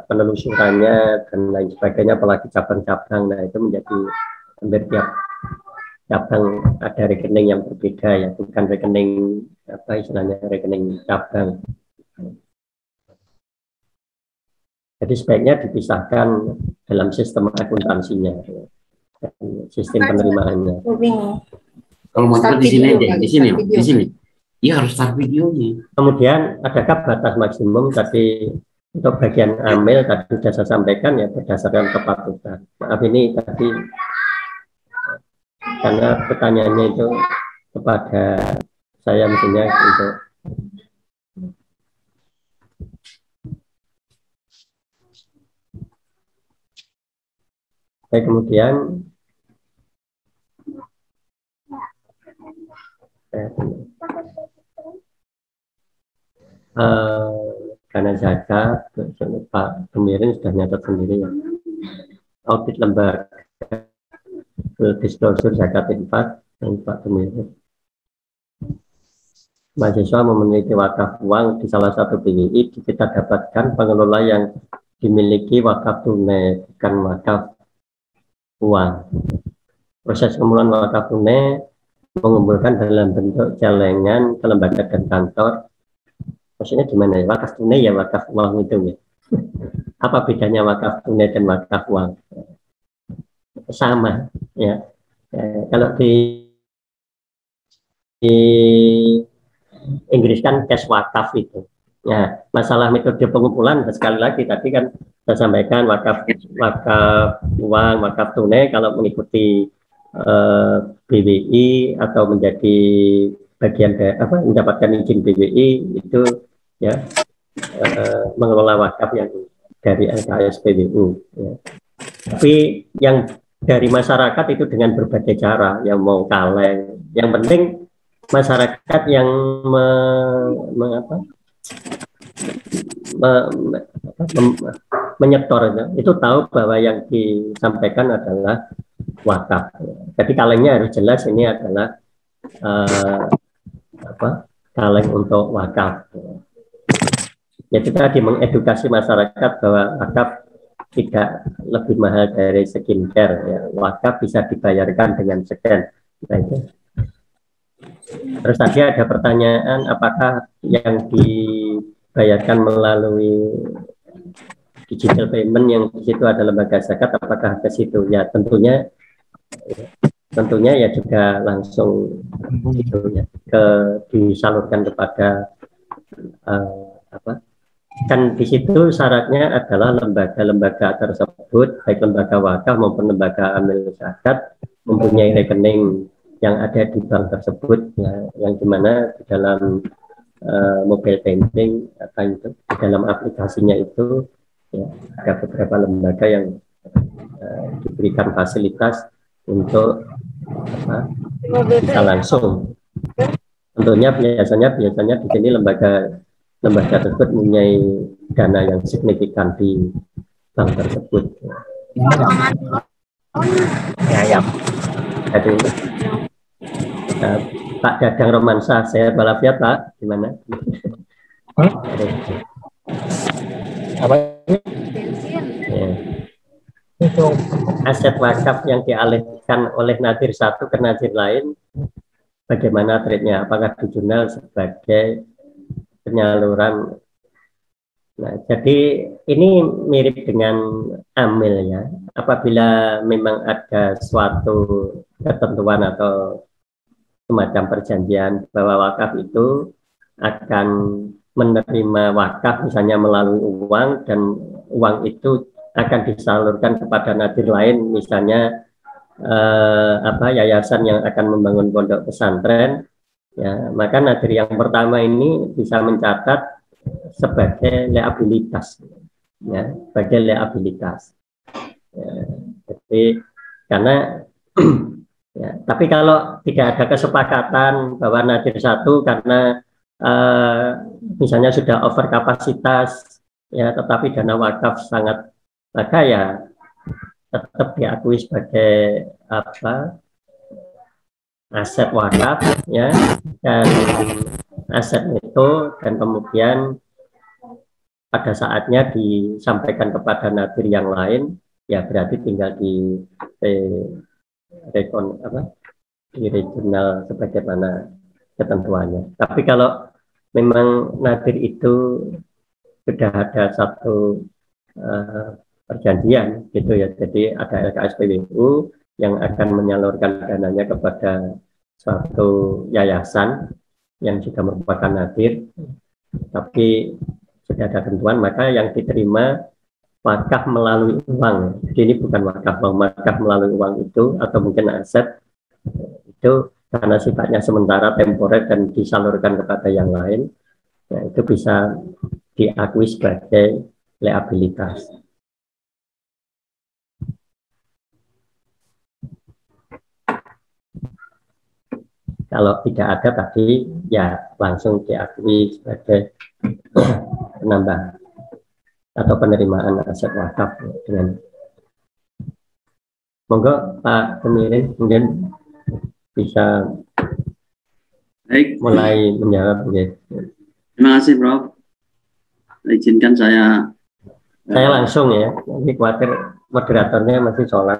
penelusurannya dan lain sebagainya, apalagi cabang-cabang. Nah, itu menjadi hampir tiap cabang ada rekening yang berbeda, ya, bukan rekening istilahnya rekening cabang. Jadi sebaiknya dipisahkan dalam sistem akuntansinya, ya, sistem penerimaannya. Kalau mau di sini deh, di sini. Iya, harus start videonya. Kemudian adakah batas maksimum tadi untuk bagian amil tadi sudah saya sampaikan, ya, berdasarkan kepatutan. Maaf ini tadi karena pertanyaannya itu kepada saya, mestinya untuk kemudian karena zakat, Pak Gemirin sudah nyatat sendiri, ya. Audit lembaga disclosure zakat infak dan Pak Gemirin. Mahasiswa memiliki wakaf uang di salah satu BWI, kita dapatkan pengelola yang dimiliki wakaf tunai, bukan wakaf uang. Proses pengumpulan wakaf tunai mengumpulkan dalam bentuk celengan ke lembaga dan kantor. Maksudnya gimana ya? Wakaf tunai ya wakaf uang itu, ya. Apa bedanya wakaf tunai dan wakaf uang? Sama, ya. Kalau di Inggris kan cash wakaf itu. Ya, masalah metode pengumpulan sekali lagi tadi kan saya sampaikan wakaf uang, wakaf tunai kalau mengikuti BWI atau menjadi bagian mendapatkan izin BWI itu, ya, mengelola wakaf yang dari LKSPWU, ya. Tapi yang dari masyarakat itu dengan berbagai cara, yang mau kaleng, yang penting masyarakat yang menyetor itu tahu bahwa yang disampaikan adalah wakaf. Jadi kalengnya harus jelas ini adalah kaleng untuk wakaf. Jadi tadi mengedukasi masyarakat bahwa wakaf tidak lebih mahal dari skincare, ya. Wakaf bisa dibayarkan dengan scan. Nah, itu. Terus tadi ada pertanyaan apakah yang dibayarkan melalui digital payment yang di situ ada lembaga zakat, apakah ke situ? Ya tentunya ya juga langsung itu, ya, disalurkan kepada kan di situ syaratnya adalah lembaga-lembaga tersebut, baik lembaga wakaf maupun lembaga amil zakat, mempunyai rekening yang ada di bank tersebut, ya, yang dimana di dalam mobile banking itu di dalam aplikasinya itu, ya, ada beberapa lembaga yang diberikan fasilitas untuk bisa langsung. Tentunya biasanya di sini lembaga lembaga tersebut mempunyai dana yang signifikan di bank tersebut. Ya. Jadi Pak Dadang Romansa, saya walafiat Pak, gimana? Apa? Ya. Aset wakaf yang dialihkan oleh nadir satu ke nadir lain, bagaimana trade-nya? Apakah dijurnal sebagai penyaluran? Nah, jadi ini mirip dengan amil ya. Apabila memang ada suatu ketentuan atau semacam perjanjian bahwa wakaf itu akan menerima wakaf misalnya melalui uang, dan uang itu akan disalurkan kepada nadir lain, misalnya yayasan yang akan membangun pondok pesantren, ya, maka nadir yang pertama ini bisa mencatat sebagai liabilitas, ya, sebagai liabilitas. Ya, jadi karena ya, tapi kalau tidak ada kesepakatan bahwa nadir satu karena misalnya sudah over kapasitas, ya, tetapi dana wakaf sangat, maka ya tetap diakui sebagai aset wakaf, ya, dan aset itu, dan kemudian pada saatnya disampaikan kepada nadir yang lain, ya berarti tinggal di regional sebagaimana ketentuannya. Tapi kalau memang nadir itu sudah ada satu perjanjian gitu ya, jadi ada LKSPWU yang akan menyalurkan dananya kepada suatu yayasan yang juga merupakan nadir, tapi sudah ada ketentuan, maka yang diterima wakaf melalui uang. Jadi ini bukan wakaf melalui uang itu, atau mungkin aset itu karena sifatnya sementara, temporer, dan disalurkan kepada yang lain, ya, itu bisa diakui sebagai liabilitas. Kalau tidak ada tadi, ya langsung diakui sebagai penambah atau penerimaan aset wakaf dengan. Monggo Pak Pemirin mungkin bisa mulai menjawab. Terima kasih Prof. Izinkan saya langsung ya, nanti khawatir moderatornya masih sholat.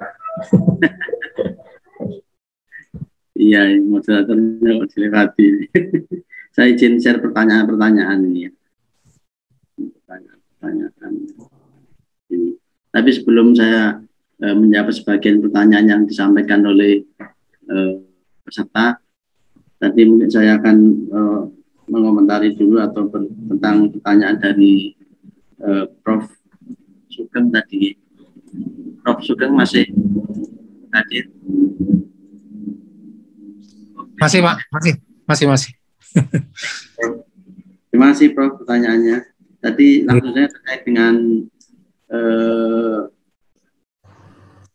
Iya, moderatornya dilewati. Saya izin share pertanyaan-pertanyaan ini ya. Pertanyaan ini. Tapi sebelum saya menjawab sebagian pertanyaan yang disampaikan oleh peserta, tadi mungkin saya akan mengomentari dulu atau tentang pertanyaan dari Prof. Sugeng tadi. Prof. Sugeng masih hadir? Masih Pak, masih. Terima kasih Prof. pertanyaannya. Tadi langsung saya terkait dengan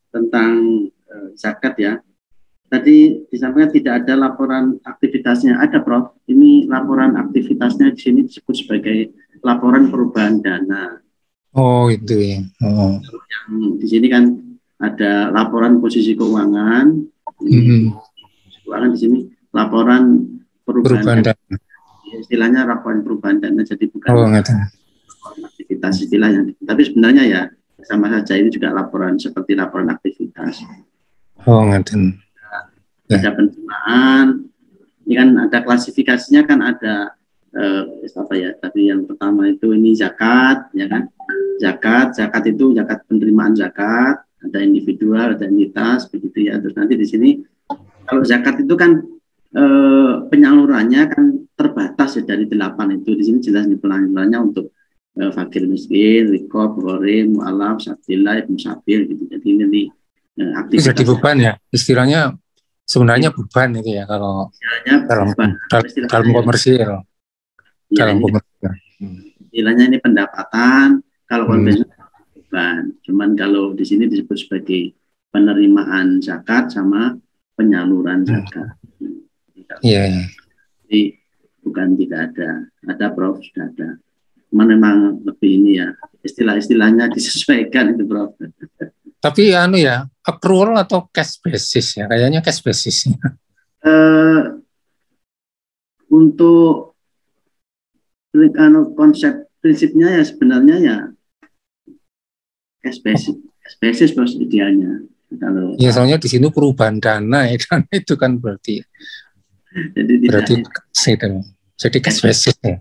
tentang zakat ya. Tadi disampaikan tidak ada laporan aktivitasnya. Ada Prof. Ini laporan aktivitasnya di sini disebut sebagai laporan perubahan dana. Oh itu ya. Oh. Yang di sini kan ada laporan posisi keuangan. Keuangan di sini laporan perubahan dana. Istilahnya laporan perubahan dana, jadi bukan aktivitas istilahnya. Tapi sebenarnya ya sama saja, ini juga laporan seperti laporan aktivitas. Oh ngaten. Ada penerimaan, ini kan ada klasifikasinya, kan ada apa ya? Tadi yang pertama itu ini zakat, ya kan? Zakat itu zakat penerimaan zakat, ada individual, ada entitas, begitu ya. Terus nanti di sini kalau zakat itu kan penyalurannya kan terbatas ya, dari 8 itu. Di sini jelas di penyalurannya untuk fakir miskin, rikob, ghorim, mu'alaf, sabdillah, ibn sabil gitu. Jadi ini aktivitas. Jadi beban ya, istilahnya sebenarnya beban itu ya kalau dalam komersil. Ya, istilahnya ini pendapatan, kalau konvensional beban. Cuman kalau di sini disebut sebagai penerimaan zakat sama penyaluran zakat. Iya. Jadi bukan bukan tidak ada Prof, sudah ada. Memang lebih ini ya, istilah-istilahnya disesuaikan itu Prof. Tapi ya, accrual atau cash basis ya, kayaknya cash basis. Untuk konsep prinsipnya ya sebenarnya ya cash basis Bos idealnya. Kalau ya soalnya di sini perubahan dana ya kan itu kan berarti jadi cash basis ya.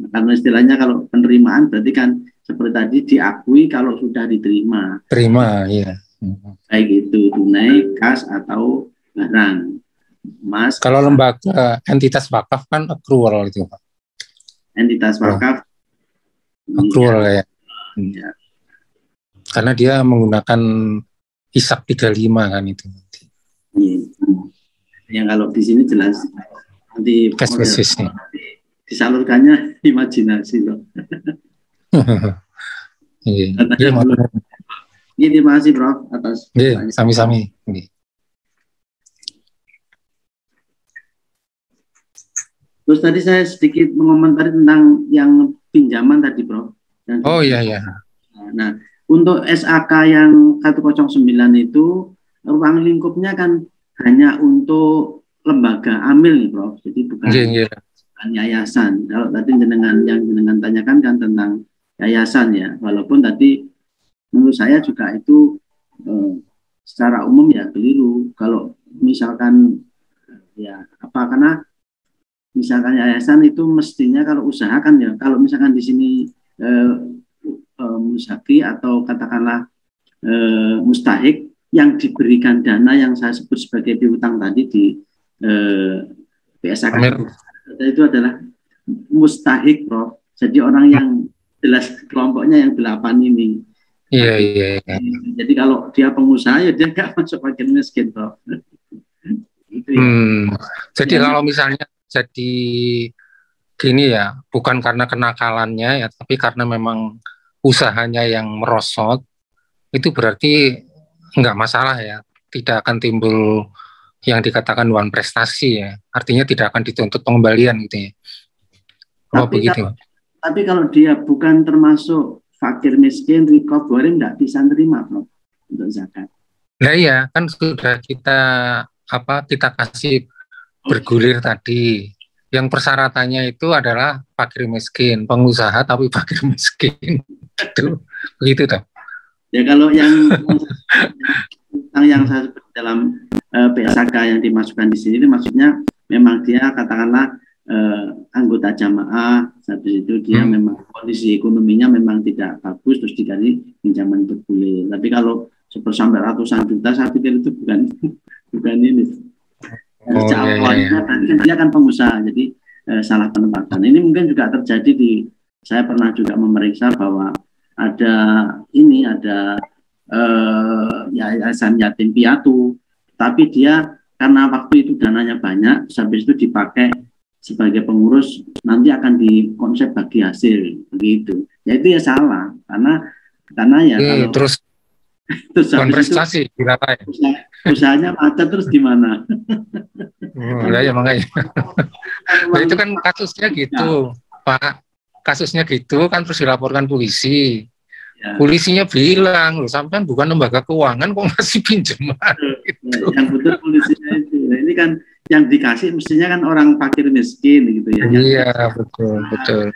Karena istilahnya kalau penerimaan berarti kan seperti tadi diakui kalau sudah diterima. Terima ya. Baik itu tunai, kas atau barang. Mas. Kalau lembaga entitas wakaf kan accrual itu Pak. Entitas wakaf accrual ya. Karena dia menggunakan hisab 35 kan itu. Iya. Yang kalau di sini jelas nanti cash basisnya. Disalurkannya imajinasi loh. Iya. Terima kasih Prof atas. Iya, sami-sami. Terus tadi saya sedikit mengomentari tentang yang pinjaman tadi Prof. Oh iya. Nah, untuk SAK yang 109 itu ruang lingkupnya kan hanya untuk lembaga amil nih Prof. Jadi bukan yayasan. Kalau tadi jenengan tanyakan kan tentang yayasan ya. Walaupun tadi menurut saya juga itu secara umum ya keliru. Kalau misalkan ya karena misalkan yayasan itu mestinya kalau usaha kan ya. Kalau misalkan di sini musaki atau katakanlah mustahik yang diberikan dana yang saya sebut sebagai piutang tadi di PSAK itu adalah mustahik Prof. Jadi orang yang jelas kelompoknya yang 8 ini. Iya. Jadi kalau dia pengusaha ya dia nggak masuk fakir miskin Prof. Gitu ya. Jadi kalau misalnya jadi gini ya, bukan karena kenakalannya ya, tapi karena memang usahanya yang merosot, itu berarti nggak masalah ya, tidak akan timbul yang dikatakan wan prestasi ya, artinya tidak akan dituntut pengembalian gitu ya. Tapi kalau dia bukan termasuk fakir miskin, recovery nggak bisa terima Bro, untuk zakat. Nah iya, kan sudah kita kasih bergulir tadi. Yang persyaratannya itu adalah fakir miskin, pengusaha tapi fakir miskin. Itu begitu toh. Ya kalau yang saya sebut dalam PSAK yang dimasukkan di sini itu maksudnya memang dia katakanlah anggota jamaah, habis itu dia memang kondisi ekonominya memang tidak bagus terus dikasih pinjaman bergulir. Tapi kalau sampai ratusan juta saya pikir itu bukan ini. Awalnya kan dia kan pengusaha, jadi salah penempatan. Ini mungkin juga terjadi saya pernah juga memeriksa bahwa ada yayasan yatim piatu, tapi dia karena waktu itu dananya banyak, habis itu dipakai sebagai pengurus, nanti akan dikonsep bagi hasil begitu. Ya itu ya salah, karena ya kalau terus prestasi usahanya macet terus gimana? Makanya. Nah, itu kan kasusnya gitu, Pak. Kasusnya gitu kan terus dilaporkan polisi. Ya. Polisinya bilang, loh sampean bukan lembaga keuangan kok ngasih pinjaman. Gitu. Yang betul polisinya itu. Nah, ini kan yang dikasih mestinya kan orang fakir miskin gitu ya. Iya, betul.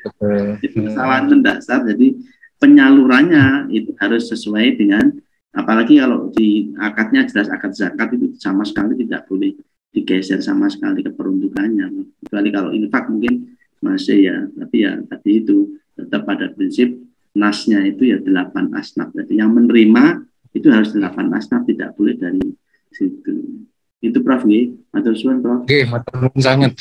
Itu kesalahan mendasar. Jadi penyalurannya itu harus sesuai dengan, apalagi kalau di akadnya jelas akad zakat itu sama sekali tidak boleh digeser sama sekali keperuntukannya. Kecuali kalau infak mungkin masih ya, tapi ya tadi itu tetap pada prinsip nasnya itu ya 8 asnaf. Jadi yang menerima itu harus 8 asnaf, tidak boleh dari situ. Itu Prof. Matur suwun Prof. Oke, matur nuwun sangat.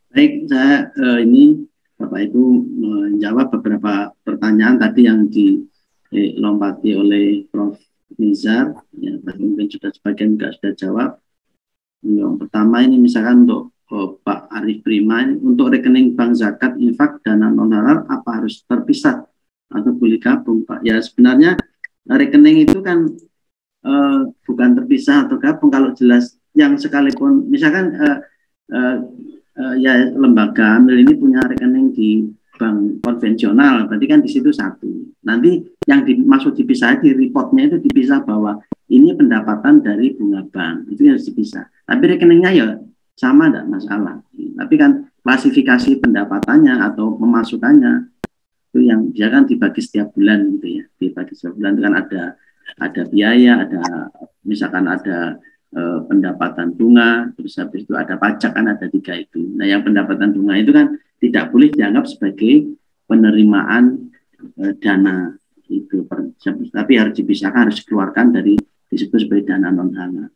Baik, saya ini Bapak Ibu menjawab beberapa pertanyaan tadi yang dilompati oleh Prof. Nizar, ya, mungkin sudah sebagian juga sudah jawab. Yang pertama ini misalkan untuk Pak Arif Prima, untuk rekening bank zakat, infak, dana non halal apa harus terpisah atau boleh gabung Pak? Ya sebenarnya rekening itu kan bukan terpisah atau gabung, kalau jelas yang sekalipun misalkan ya lembaga amil ini punya rekening di bank konvensional, berarti kan di situ satu. Nanti yang dimaksud dipisah di reportnya itu dipisah bahwa ini pendapatan dari bunga bank, itu harus dipisah. Tapi rekeningnya ya sama, tidak masalah. Tapi kan klasifikasi pendapatannya atau pemasukannya itu yang dia kan dibagi setiap bulan gitu ya, dibagi setiap bulan itu kan ada biaya, ada misalkan ada pendapatan bunga, terus habis itu ada pajak, kan ada 3 itu. Nah, yang pendapatan bunga itu kan tidak boleh dianggap sebagai penerimaan dana itu, tapi harus dipisahkan, harus dikeluarkan dari disebut sebagai dana non halal.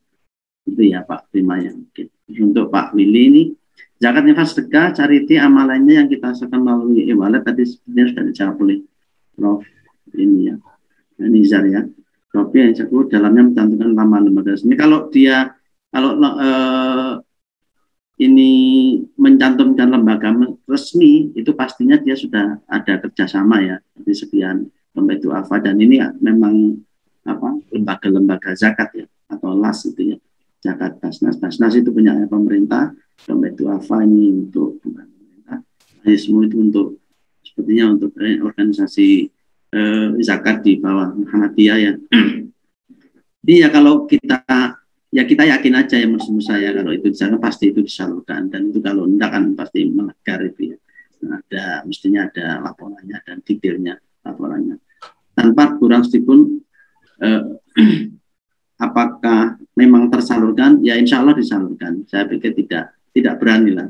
Itu ya Pak Prima yang untuk Pak Willy ini zakat infak sedekah charity amalannya yang kita asalkan melalui e-wallet tadi sebenarnya sudah dijawab oleh Prof ini ya, Nizar ya. Tapi yang disebut dalamnya mencantumkan nama lembaga resmi. Kalau dia ini mencantumkan lembaga resmi, itu pastinya dia sudah ada kerjasama ya, di sekian Pembetu Alfa, dan ini ya, memang lembaga-lembaga zakat ya, atau LAS itu ya, zakat Basnas itu punya pemerintah, Pembetu Alfa ini untuk pemerintah, semua itu untuk sepertinya untuk organisasi zakat di bawah Muhammadiyah ya. Jadi ya kalau kita yakin aja ya, menurut saya kalau itu di sana pasti itu disalurkan, dan itu kalau enggak kan pasti melanggar itu ya. Nah, mestinya ada laporannya dan detailnya laporannya. Tanpa kurang sedikitpun apakah memang tersalurkan? Ya insya Allah disalurkan. Saya pikir tidak berani lah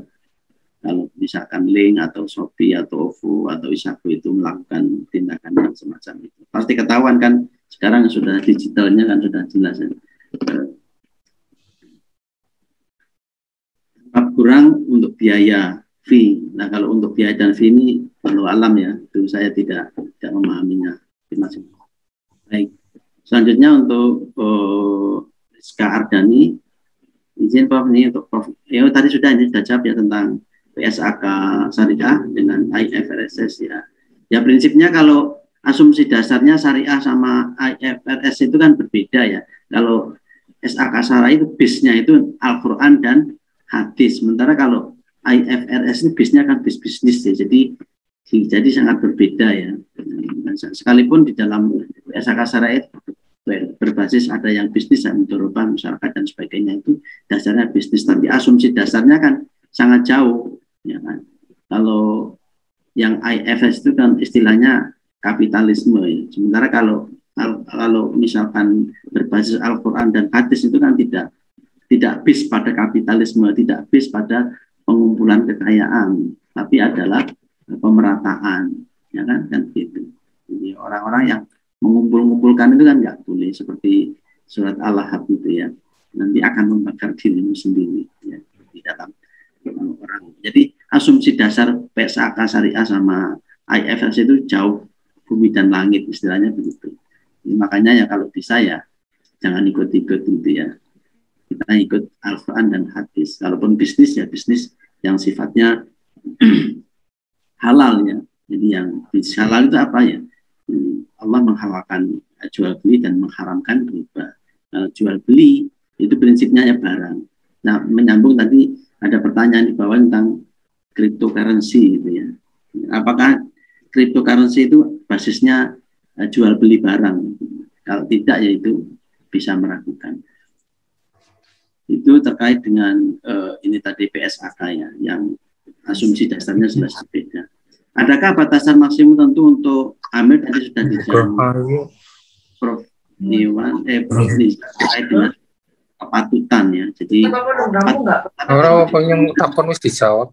kalau misalkan Link atau Shopee atau OVO atau Isaku itu melakukan tindakan yang semacam itu. Pasti ketahuan kan, sekarang sudah digitalnya kan sudah jelas ya. Kurang untuk biaya fee. Nah, kalau untuk biaya dan fee ini perlu alam ya, itu saya tidak memahaminya. Baik, selanjutnya untuk Rizka Ardani, izin Prof ini untuk Prof. Tadi sudah jawab ya tentang PSAK Syariah dengan IFRS ya. Ya prinsipnya kalau asumsi dasarnya syariah sama IFRS itu kan berbeda ya. Kalau SAK Syariah itu base-nya itu Al-Quran dan hadis. Sementara kalau IFRS ini base-nya kan bisnis ya. Jadi sangat berbeda ya. Sekalipun di dalam SAK Syariah berbasis ada yang bisnis dan mudharabah masyarakat dan sebagainya, itu dasarnya bisnis, tapi asumsi dasarnya kan sangat jauh ya kan. Kalau yang IFRS itu kan istilahnya kapitalisme ya. Sementara kalau misalkan berbasis Al-Quran dan hadis itu kan tidak based pada kapitalisme, tidak based pada pengumpulan kekayaan, tapi adalah pemerataan ya kan gitu. Jadi orang-orang yang mengumpulkan itu kan nggak boleh, seperti surat Al-Lahab itu ya, nanti akan membakar dirimu sendiri ya, di dalam orang. Jadi asumsi dasar PSAK Syariah sama IFRS itu jauh bumi dan langit, istilahnya begitu. Jadi, makanya ya kalau bisa ya jangan ikut-ikut gitu ya. Kita ikut Al-Quran dan hadis. Kalaupun bisnis ya bisnis yang sifatnya halal ya. Jadi yang bisnis halal itu apa ya? Allah menghalalkan jual beli dan mengharamkan riba. Jual beli itu prinsipnya ya barang. Nah, menyambung tadi ada pertanyaan di bawah tentang cryptocurrency gitu ya. Apakah cryptocurrency itu basisnya jual beli barang? Kalau tidak ya itu bisa meragukan. Itu terkait dengan ini tadi PSAK ya, yang asumsi dasarnya jelas berbeda. Adakah batasan maksimum tentu untuk amil tadi sudah dijawab Prof. Iwan, Prof. Nisa terkait dengan kepatutan ya. Jadi orang yang takon wis dijawab.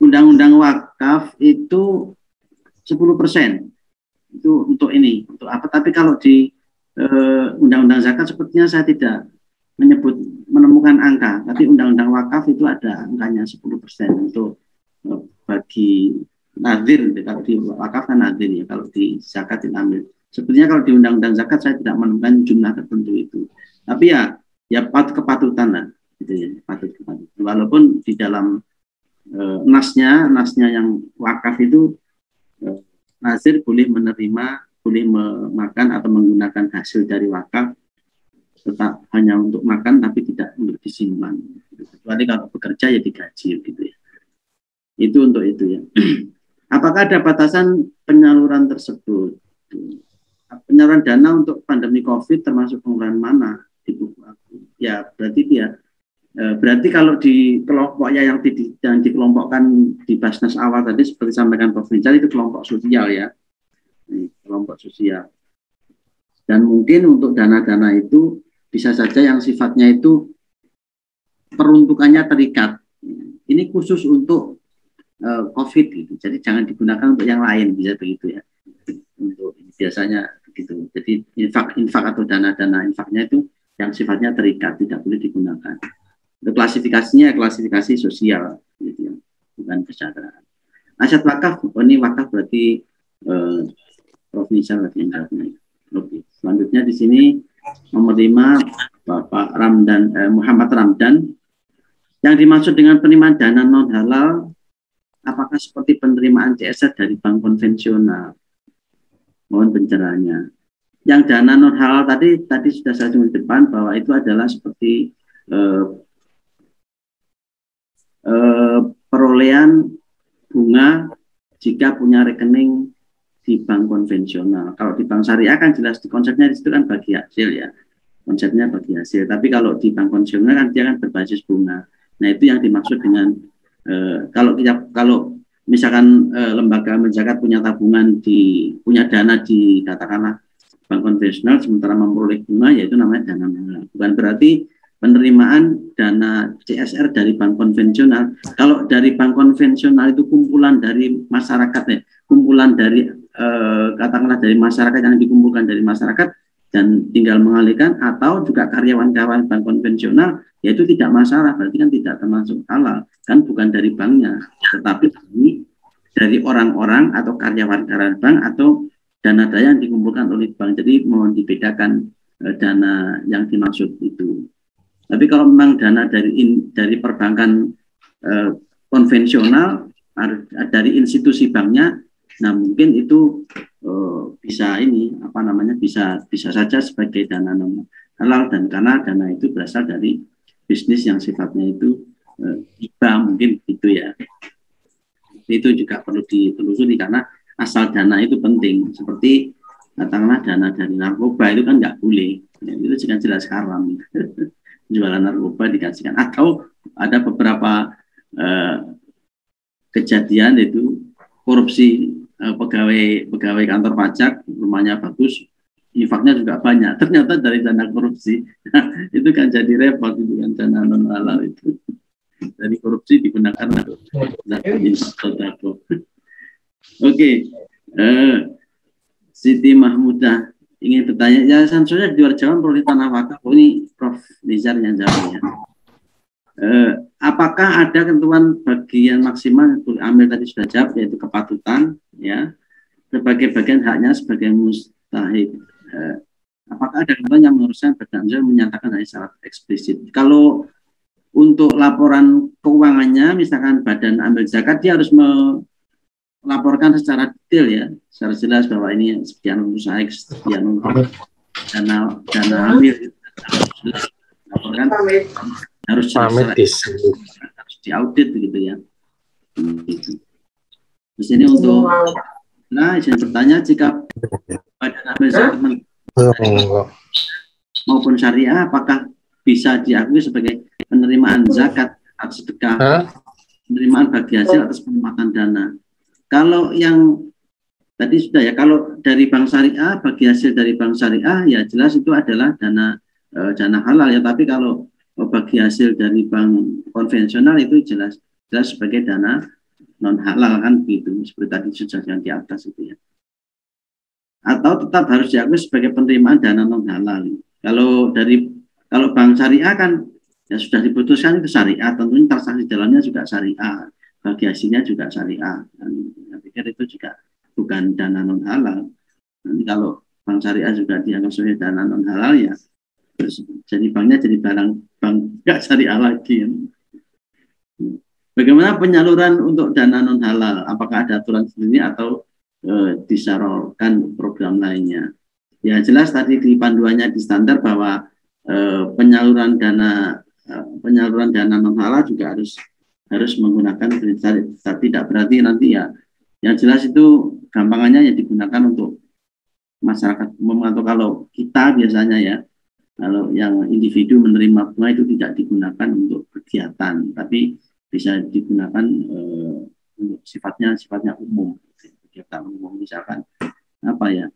Undang-undang wakaf itu 10%. Itu untuk ini, untuk apa? Tapi kalau di undang-undang zakat sepertinya saya tidak menemukan angka, tapi undang-undang wakaf itu ada angkanya 10% untuk bagi nadir. Kalau di wakaf kan nadir ya, kalau di zakat diambil. Sepertinya kalau di undang-undang zakat saya tidak menemukan jumlah tertentu itu. Tapi ya kepatutan lah, gitu ya, kepatutan. Walaupun di dalam nasnya yang wakaf itu nazir boleh menerima, boleh memakan atau menggunakan hasil dari wakaf, tetap hanya untuk makan tapi tidak untuk disimpan. gitu. Kecuali kalau bekerja ya digaji gitu ya. Itu untuk itu ya. Apakah ada batasan penyaluran tersebut? Penyaluran dana untuk pandemi COVID termasuk pengeluaran mana di buku aku? Ya berarti dia berarti kalau di kelompoknya yang dikelompokkan di Basnas awal tadi seperti sampaikan Prof. Rizal itu kelompok sosial ya, kelompok sosial. Dan mungkin untuk dana-dana itu bisa saja yang sifatnya itu peruntukannya terikat. Ini khusus untuk COVID gitu. Jadi jangan digunakan untuk yang lain, bisa begitu ya. Untuk biasanya begitu. Jadi infak atau dana-dana infaknya itu yang sifatnya terikat, tidak boleh digunakan. Untuk klasifikasinya klasifikasi sosial, gitu ya, bukan kesejahteraan. Aset wakaf, ini wakaf berarti Prof. Nizar berarti yang jawabnya. Oke. Selanjutnya di sini nomor 5 Bapak Muhammad Ramdan. Yang dimaksud dengan penerimaan dana non halal, apakah seperti penerimaan CSR dari bank konvensional? Mohon pencerahannya. Yang dana non halal tadi sudah saya sebut di depan bahwa itu adalah seperti perolehan bunga jika punya rekening di bank konvensional. Kalau di bank syariah kan jelas konsepnya di situ kan bagi hasil ya, konsepnya bagi hasil. Tapi kalau di bank konvensional kan dia kan berbasis bunga. Nah itu yang dimaksud dengan kalau misalkan lembaga menzakat punya tabungan punya dana di katakanlah bank konvensional sementara memperoleh bunga, yaitu namanya dana bunga. Bukan berarti penerimaan dana CSR dari bank konvensional. Kalau dari bank konvensional itu kumpulan dari masyarakat ya, kumpulan dari katakanlah dari masyarakat yang dikumpulkan dari masyarakat dan tinggal mengalihkan, atau juga karyawan-karyawan bank konvensional, yaitu tidak masalah, berarti kan tidak termasuk halal, kan bukan dari banknya, tetapi dari orang-orang atau karyawan-karyawan bank atau dana-dana yang dikumpulkan oleh bank. Jadi mohon dibedakan dana yang dimaksud itu. Tapi kalau memang dana dari perbankan konvensional, dari institusi banknya, nah mungkin itu bisa bisa saja sebagai dana non halal, dan karena dana itu berasal dari bisnis yang sifatnya itu riba mungkin gitu ya. Itu juga perlu ditelusuri karena asal dana itu penting. Seperti katakanlah dana dari narkoba itu kan nggak boleh, ya, itu juga jelas haram. Jualan narkoba dikasihkan, atau ada beberapa kejadian itu korupsi pegawai kantor pajak, rumahnya bagus, infaknya juga banyak, ternyata dari dana korupsi. Itu kan jadi repot, itu kan dana non halal itu dari korupsi digunakan untuk Oke, Siti Mahmudah ingin bertanya, Yayasan Sosial di luar Jawa peroleh tanah wakaf. Ini Prof. Nizar yang jawabnya. Apakah ada ketentuan bagian maksimal yang ambil tadi sudah jawab, yaitu kepatutan ya sebagai bagian haknya sebagai mustahik. Apakah ada ketentuan yang menurutnya berdasarkan menyatakan dari syarat eksplisit? Kalau untuk laporan keuangannya, misalkan badan ambil zakat, dia harus melaporkan secara detail ya, secara jelas bahwa ini sekian untuk saya, sekian untuk dana ambil, laporkan harus diaudit begitu ya. Di sini untuk izin bertanya, jika badan ambil zakat maupun syariah, apakah bisa diakui sebagai penerimaan zakat atau sedekah, penerimaan bagi hasil atas penempatan dana? Kalau yang tadi sudah ya, kalau dari bank syariah, bagi hasil dari bank syariah, ya jelas itu adalah dana halal ya. Tapi kalau bagi hasil dari bank konvensional itu jelas sebagai dana non halal kan begitu, seperti tadi sudah yang di atas itu ya. Atau tetap harus diakui sebagai penerimaan dana non halal. Kalau bank syariah kan ya sudah diputuskan itu syariah, tentunya transaksi dalamnya juga syariah, bagi hasilnya juga syariah. Saya pikir itu juga bukan dana non halal. Nanti kalau bank syariah juga dianggap sebagai dana non halal ya, jadi banknya jadi bank nggak syariah lagi. Bagaimana penyaluran untuk dana non halal? Apakah ada aturan sendiri atau disalurkan program lainnya? Ya jelas tadi di panduannya di standar bahwa penyaluran dana penyaluran dana non halal juga harus menggunakan tidak berarti nanti ya yang jelas itu gampangannya ya digunakan untuk masyarakat umum, atau kalau kita biasanya ya kalau yang individu menerima bunga itu tidak digunakan untuk kegiatan, tapi bisa digunakan untuk sifatnya umum, kegiatan umum, misalkan apa ya,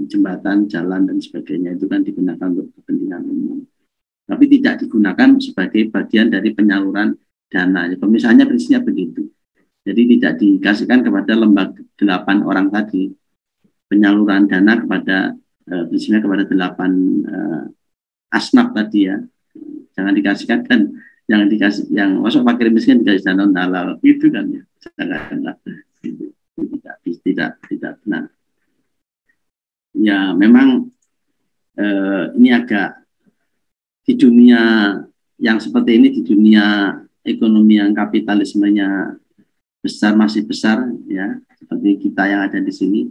jembatan, jalan dan sebagainya itu kan digunakan untuk kepentingan umum, tapi tidak digunakan sebagai bagian dari penyaluran dana. Misalnya prinsipnya begitu. Jadi tidak dikasihkan kepada lembaga 8 orang tadi penyaluran dana kepada prinsipnya kepada 8 asnaf tadi ya. Jangan dikasihkan kan, jangan dikasih yang masuk fakir miskin dikasih dana non halal itu kan ya. Tidak benar. Ya memang ini agak di dunia yang seperti ini, di dunia ekonomi yang kapitalismenya masih besar ya, seperti kita yang ada di sini,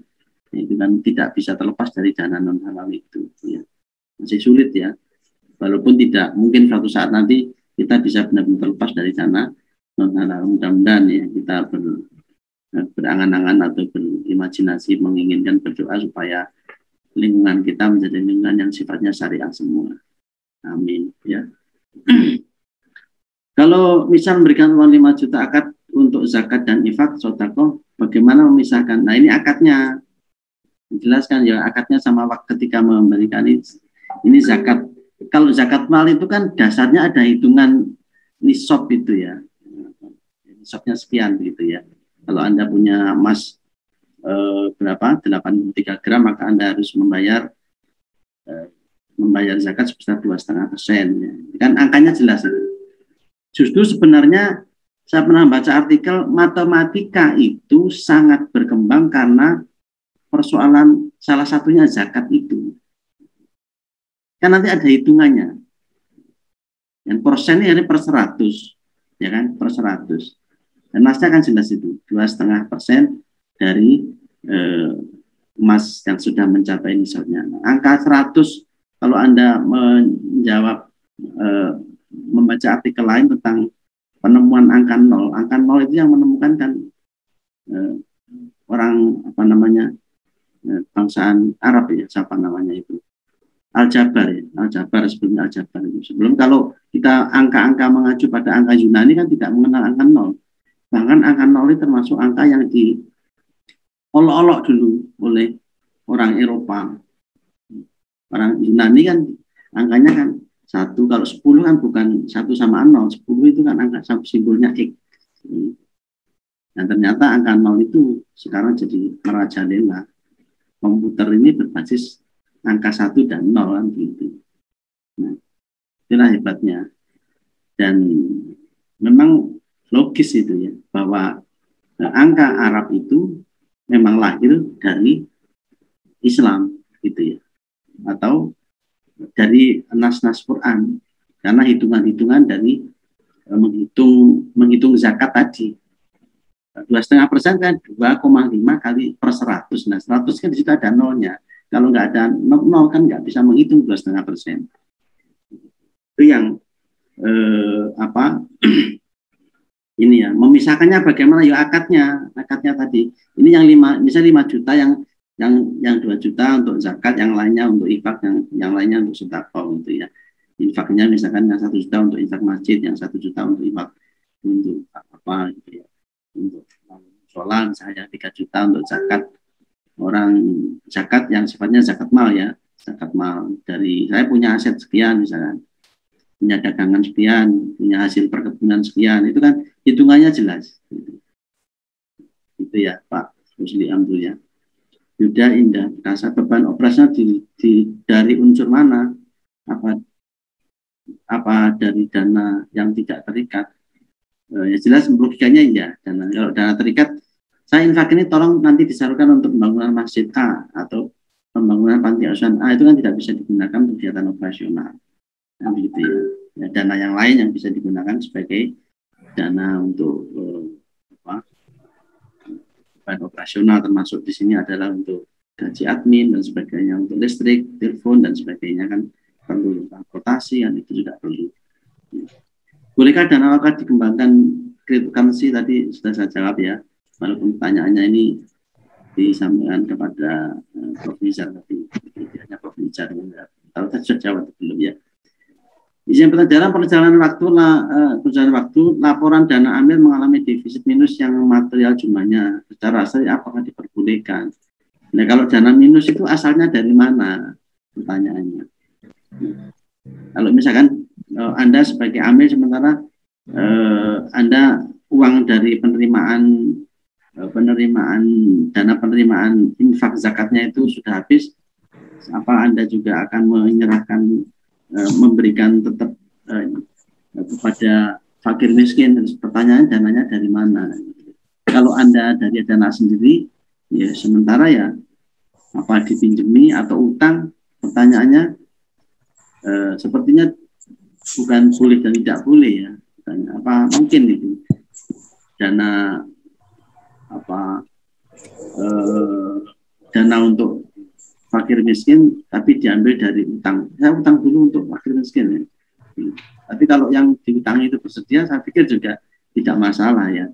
itu kan tidak bisa terlepas dari dana non halal itu ya. Masih sulit ya, walaupun tidak mungkin suatu saat nanti kita bisa benar-benar terlepas dari dana non halal. Mudah-mudahan ya kita berangan-angan atau berimajinasi, menginginkan, berdoa supaya lingkungan kita menjadi lingkungan yang sifatnya syariah semua. Amin ya. Kalau misal memberikan uang 5 juta akad untuk zakat dan infak sedekah, bagaimana memisahkan? Nah ini akadnya dijelaskan ya, akadnya sama ketika memberikan ini zakat. Kalau zakat mal itu kan dasarnya ada hitungan nisab itu ya, nisabnya sekian gitu ya. Kalau Anda punya emas berapa 83 gram, maka Anda harus membayar zakat sebesar 2,5%. Ya. Kan angkanya jelas itu. Justru sebenarnya saya pernah baca artikel, matematika itu sangat berkembang karena persoalan salah satunya zakat itu. Kan nanti ada hitungannya. Dan persennya ini per 100, ya kan, per 100. Dan masnya kan jelas itu, 2,5% dari emas yang sudah mencapai nisabnya. Angka 100, kalau Anda menjawab membaca artikel lain tentang penemuan angka 0 itu yang menemukan kan orang apa namanya bangsaan Arab ya, siapa namanya itu, Al-Jabar ya, Al-Jabar sebelumnya Al-Jabar itu. Sebelum kalau kita angka-angka mengacu pada angka Yunani kan tidak mengenal angka 0. Bahkan angka 0 itu termasuk angka yang diolok-olok dulu oleh orang Eropa. Orang Yunani kan angkanya kan 1, kalau 10 kan bukan 1 sama 0, 10 itu kan angka simbolnya X. Dan ternyata angka 0 itu sekarang jadi merajalela. Komputer ini berbasis angka 1 dan 0 kan gitu. Nah, itulah hebatnya. Dan memang logis itu ya, bahwa angka Arab itu memang lahir dari Islam gitu ya. Atau dari nas-nas Quran, karena hitungan-hitungan dari menghitung zakat tadi 2,5% kan 2,5 kali per 100. Nah 100 kan di situ ada nolnya. Kalau nggak ada nol kan nggak bisa menghitung 2,5%. Itu yang ini ya, memisahkannya bagaimana ya, akadnya tadi. Ini yang 5 juta, yang 2 juta untuk zakat, yang lainnya untuk infak, yang lainnya untuk sedekah gitu ya. Infaknya misalkan yang 1 juta untuk infak masjid, yang 1 juta untuk infak untuk apa gitu ya. Untuk sholat misalnya 3 juta untuk zakat. Orang zakat yang sifatnya zakat mal ya. Zakat mal dari saya punya aset sekian misalkan, punya dagangan sekian, punya hasil perkebunan sekian, itu kan hitungannya jelas. Itu ya Pak Rusli Amdul ya. Yuda Indah Perkasa, beban operasional dari unsur mana? Apa dari dana yang tidak terikat? Ya jelas logikanya iya. Kalau dana terikat, saya infak ini tolong nanti disalurkan untuk pembangunan masjid A atau pembangunan panti asuhan A, itu kan tidak bisa digunakan untuk kegiatan operasional. Nah, begitu ya. Ya. Dana yang lain yang bisa digunakan sebagai dana untuk bahan operasional, termasuk di sini adalah untuk gaji admin dan sebagainya, untuk listrik, telepon dan sebagainya kan perlu transportasi, kan itu juga perlu. Bolehkah dana wakaf dikembangkan cryptocurrency? Tadi sudah saya jawab ya, walaupun pertanyaannya ini disampaikan kepada Prof. Nizar tadi, hanya Prof. Nizar, kalau saya sudah jawab belum ya. Izin perjalanan waktu, laporan dana amil mengalami defisit minus yang material jumlahnya secara asli apakah diperbolehkan? Nah, kalau dana minus itu asalnya dari mana? Pertanyaannya. Kalau misalkan Anda sebagai amil sementara Anda uang dari penerimaan dana penerimaan infak zakatnya itu sudah habis, apa Anda juga akan menyerahkan memberikan tetap kepada fakir miskin? Pertanyaan dananya dari mana? Kalau Anda dari dana sendiri, ya sementara ya apa dipinjemi atau utang, pertanyaannya sepertinya bukan boleh dan tidak boleh ya. Apa mungkin itu dana dana untuk fakir miskin tapi diambil dari utang. Saya utang dulu untuk fakir miskin ya. Tapi kalau yang diutangi itu bersedia, saya pikir juga tidak masalah ya.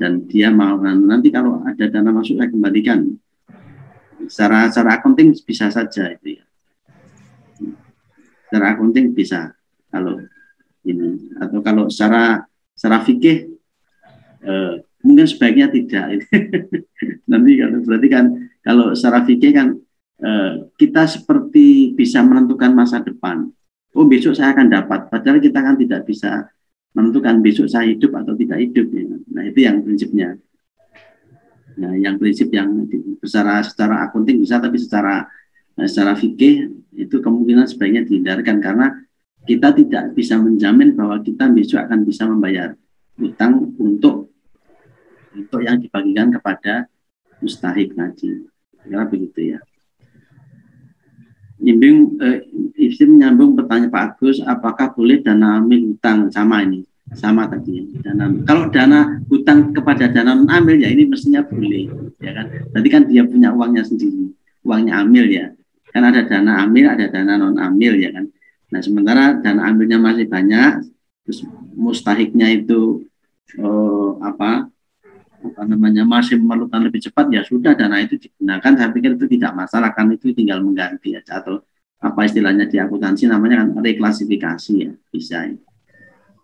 Dan dia mau nanti kalau ada dana masuk saya kembalikan. Secara accounting bisa saja itu ya. Secara accounting bisa kalau ini, atau kalau secara fikih mungkin sebaiknya tidak. Nanti kalau berarti kan kalau secara fikih kan kita seperti bisa menentukan masa depan. Oh besok saya akan dapat, padahal kita kan tidak bisa menentukan besok saya hidup atau tidak hidup. Ya. Nah itu yang prinsipnya. Nah yang prinsip yang secara accounting bisa, tapi secara fikih itu kemungkinan sebaiknya dihindarkan karena kita tidak bisa menjamin bahwa kita besok akan bisa membayar utang untuk yang dibagikan kepada mustahik tadi. Kira begitu ya. Menyambung pertanyaan Pak Agus, apakah boleh dana amil hutang? Sama tadi. Kalau dana hutang kepada dana non amil ya ini mestinya boleh, ya kan? Berarti kan dia punya uangnya sendiri, uangnya amil ya. Kan ada dana amil, ada dana non amil ya kan. Nah sementara dana amilnya masih banyak, terus mustahiknya itu masih memerlukan lebih cepat, ya sudah dana itu digunakan. Saya pikir itu tidak masalah, kan itu tinggal mengganti aja, atau apa istilahnya di akuntansi namanya kan reklasifikasi ya, bisa ya.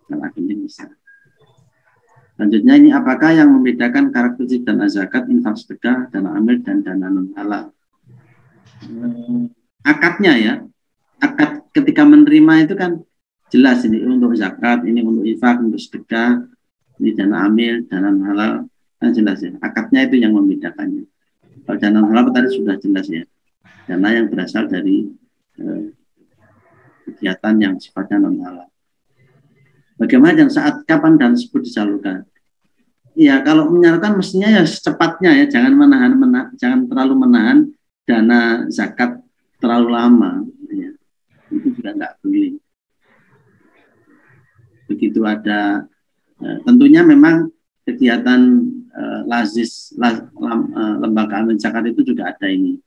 Kalau akunting bisa. Selanjutnya ini apakah yang membedakan karakteristik dana zakat, infak sedekah, dana amil dan dana non halal? Akadnya ya, akad ketika menerima itu kan jelas, ini untuk zakat, ini untuk infak, untuk sedekah, ini dana amil, dana non halal. Kan jelas ya, akadnya itu yang membedakannya. Kalau dana halal tadi sudah jelas ya, dana yang berasal dari kegiatan yang sifatnya non halal. Bagaimana dan saat kapan dana tersebut disalurkan? Ya kalau menyalurkan mestinya ya secepatnya ya, jangan jangan terlalu menahan dana zakat terlalu lama. Ya. Itu juga nggak boleh. Begitu ada tentunya memang kegiatan lembaga amil zakat itu juga ada ini,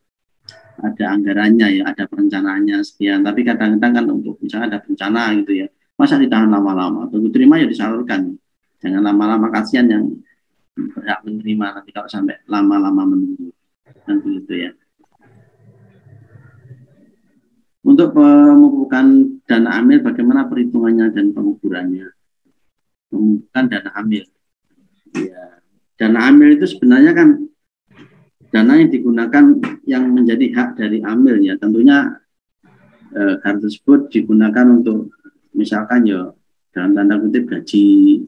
ada anggarannya ya, ada perencanaannya sekian. Tapi kadang-kadang kan untuk misalnya ada bencana gitu ya, masa ditahan lama-lama, tunggu terima ya disalurkan. Jangan lama-lama, kasihan yang berhak menerima nanti kalau sampai lama-lama menunggu. Nanti itu ya. Untuk penguburan dana amil, bagaimana perhitungannya dan penguburannya? Penguburan dana amil. Ya, dana amil itu sebenarnya kan dana yang digunakan yang menjadi hak dari amil ya. Tentunya hal tersebut digunakan untuk misalkan ya dalam tanda kutip gaji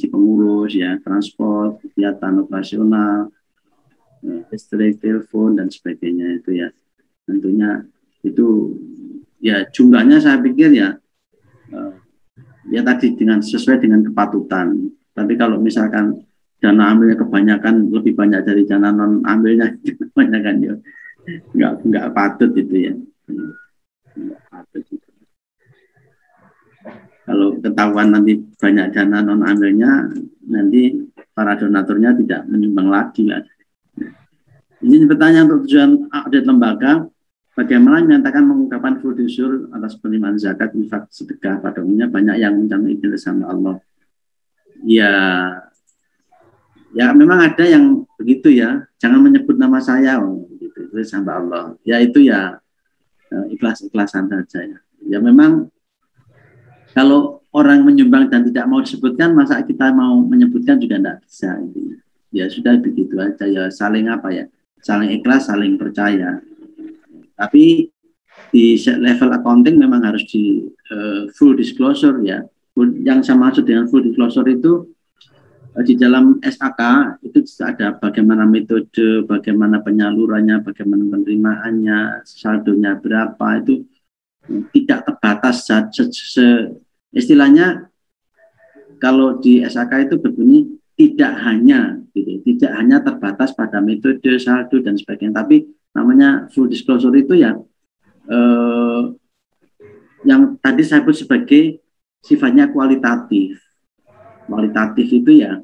pengurus ya, transport, kegiatan operasional, listrik, telepon dan sebagainya itu ya. Tentunya itu ya jumlahnya saya pikir ya tadi sesuai dengan kepatutan. Tapi kalau misalkan dana ambilnya kebanyakan, lebih banyak dari dana non ambilnya kebanyakan ya nggak patut itu ya. Nggak patut itu. Kalau ketahuan nanti banyak dana non ambilnya, nanti para donaturnya tidak menyumbang lagi. Ini pertanyaan untuk tujuan audit lembaga, bagaimana menyatakan mengungkapkan full atas penerimaan zakat, infak, sedekah pada umumnya banyak yang mencapai ijazah sama Allah. Ya memang ada yang begitu ya, jangan menyebut nama saya, gitu, itu sama Allah. Ya itu ya ikhlas-ikhlasan saja ya. Ya memang kalau orang menyumbang dan tidak mau disebutkan, masa kita mau menyebutkan juga tidak bisa. Gitu. Ya sudah begitu aja ya, saling saling ikhlas, saling percaya. Tapi di level accounting memang harus di full disclosure ya. Yang saya maksud dengan full disclosure itu di dalam SAK itu ada bagaimana metode, bagaimana penyalurannya, bagaimana penerimaannya, saldonya berapa, itu tidak terbatas. Istilahnya kalau di SAK itu berbunyi tidak hanya terbatas pada metode, saldo dan sebagainya, tapi namanya full disclosure itu ya yang tadi saya sebut sebagai sifatnya kualitatif. Kualitatif itu ya,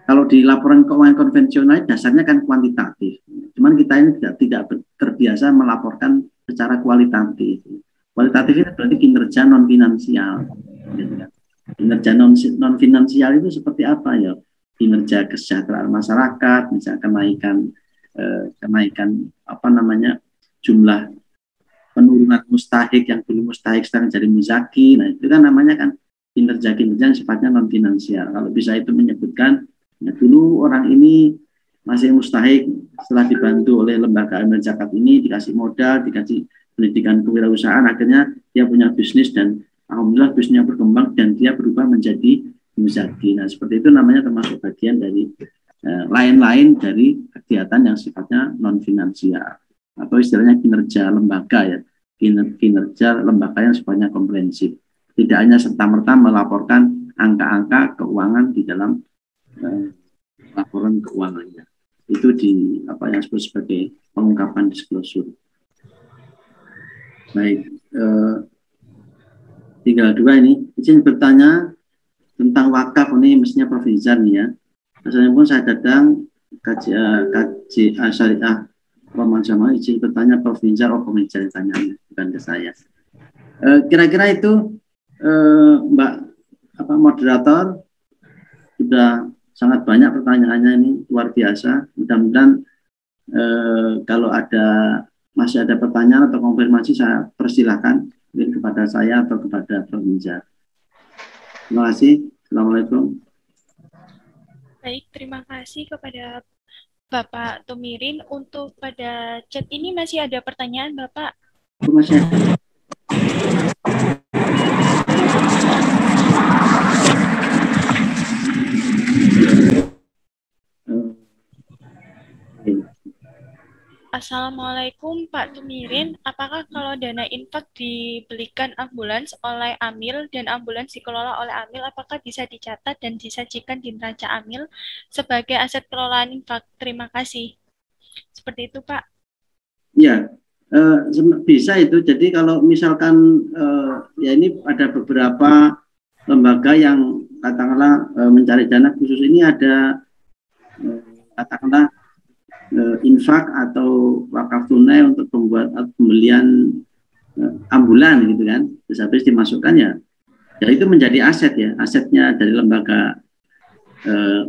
kalau di laporan keuangan konvensional dasarnya kan kuantitatif. Cuman kita ini tidak terbiasa melaporkan secara kualitatif. Kualitatif itu berarti kinerja non finansial. Kinerja non finansial itu seperti apa ya? Kinerja kesejahteraan masyarakat, misalnya kenaikan jumlah penurunan mustahik yang dulu mustahik sekarang jadi muzaki. Nah itu kan namanya kan kinerja yang sifatnya non finansial. Kalau bisa itu menyebutkan ya, dulu orang ini masih mustahik, setelah dibantu oleh lembaga amil zakat ini dikasih modal, dikasih pendidikan kewirausahaan, akhirnya dia punya bisnis dan alhamdulillah bisnisnya berkembang dan dia berubah menjadi muzaki. Nah seperti itu namanya termasuk bagian dari lain-lain dari kegiatan yang sifatnya non finansial atau istilahnya kinerja lembaga ya, kinerja lembaga yang sifatnya komprehensif. Tidak hanya serta-merta melaporkan angka-angka keuangan di dalam laporan keuangannya. Itu yang disebut sebagai pengungkapan disclosure. Baik, tinggal dua ini. Izin bertanya tentang wakaf ini mestinya Prof. Izan nih ya. Asalnya pun saya datang kaji syariah Roman Jamal, izin bertanya Prof. Izan, Prof. Izan ditanya bukan ke saya. Kira-kira itu Mbak moderator sudah sangat banyak pertanyaannya ini, luar biasa. Mudah-mudahan kalau masih ada pertanyaan atau konfirmasi saya persilahkan mungkin kepada saya atau kepada Prof. Izan. Terima kasih. Assalamualaikum. Baik, terima kasih kepada Bapak Tumirin. Untuk pada chat ini masih ada pertanyaan Bapak? Masih. Assalamualaikum Pak Tumirin, apakah kalau dana infak dibelikan ambulans oleh Amil dan ambulans dikelola oleh Amil, apakah bisa dicatat dan disajikan di neraca Amil sebagai aset kelolaan infak? Terima kasih. Seperti itu Pak. Ya, bisa itu. Jadi kalau misalkan ya ini ada beberapa lembaga yang katakanlah mencari dana khusus ini ada katakanlah infak atau wakaf tunai untuk pembelian ambulan gitu kan, terus habis dimasukkan ya itu menjadi aset ya, asetnya dari lembaga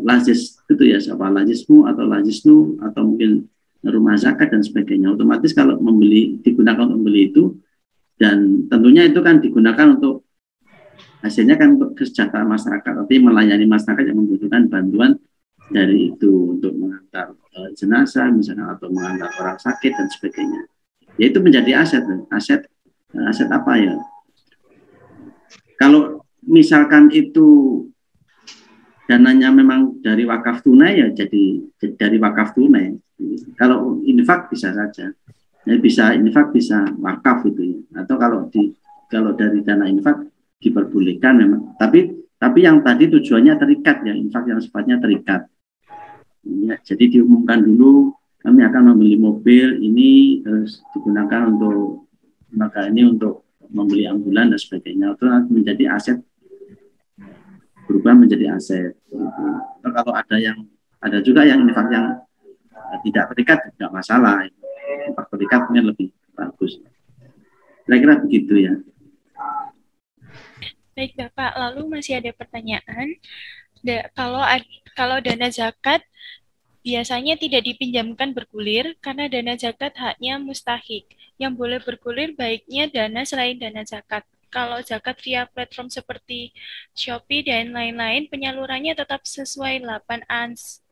lazis itu ya, siapa lazismu atau lazisnu atau mungkin rumah zakat dan sebagainya. Otomatis kalau digunakan untuk membeli itu, dan tentunya itu kan digunakan untuk hasilnya kan untuk kesejahteraan masyarakat, tapi melayani masyarakat yang membutuhkan bantuan dari itu untuk mengantar jenazah misalnya atau mengantar orang sakit dan sebagainya. Ya itu menjadi aset apa ya? Kalau misalkan itu dananya memang dari wakaf tunai ya jadi dari wakaf tunai. Kalau infak bisa saja. Ya bisa infak bisa wakaf itu ya. Atau kalau dari dana infak diperbolehkan memang. Tapi yang tadi tujuannya terikat ya, infak yang sifatnya terikat. Ya, jadi diumumkan dulu kami akan membeli mobil ini terus digunakan untuk maka ini untuk membeli ambulan dan sebagainya, itu menjadi aset, berubah menjadi aset. Atau kalau ada juga yang infak yang tidak terikat tidak masalah, infak terikat mungkin lebih bagus. Kira-kira begitu ya. Baik Bapak, lalu masih ada pertanyaan. Kalau dana zakat biasanya tidak dipinjamkan bergulir karena dana zakat haknya mustahik. Yang boleh bergulir baiknya dana selain dana zakat. Kalau zakat via platform seperti Shopee dan lain-lain, penyalurannya tetap sesuai 8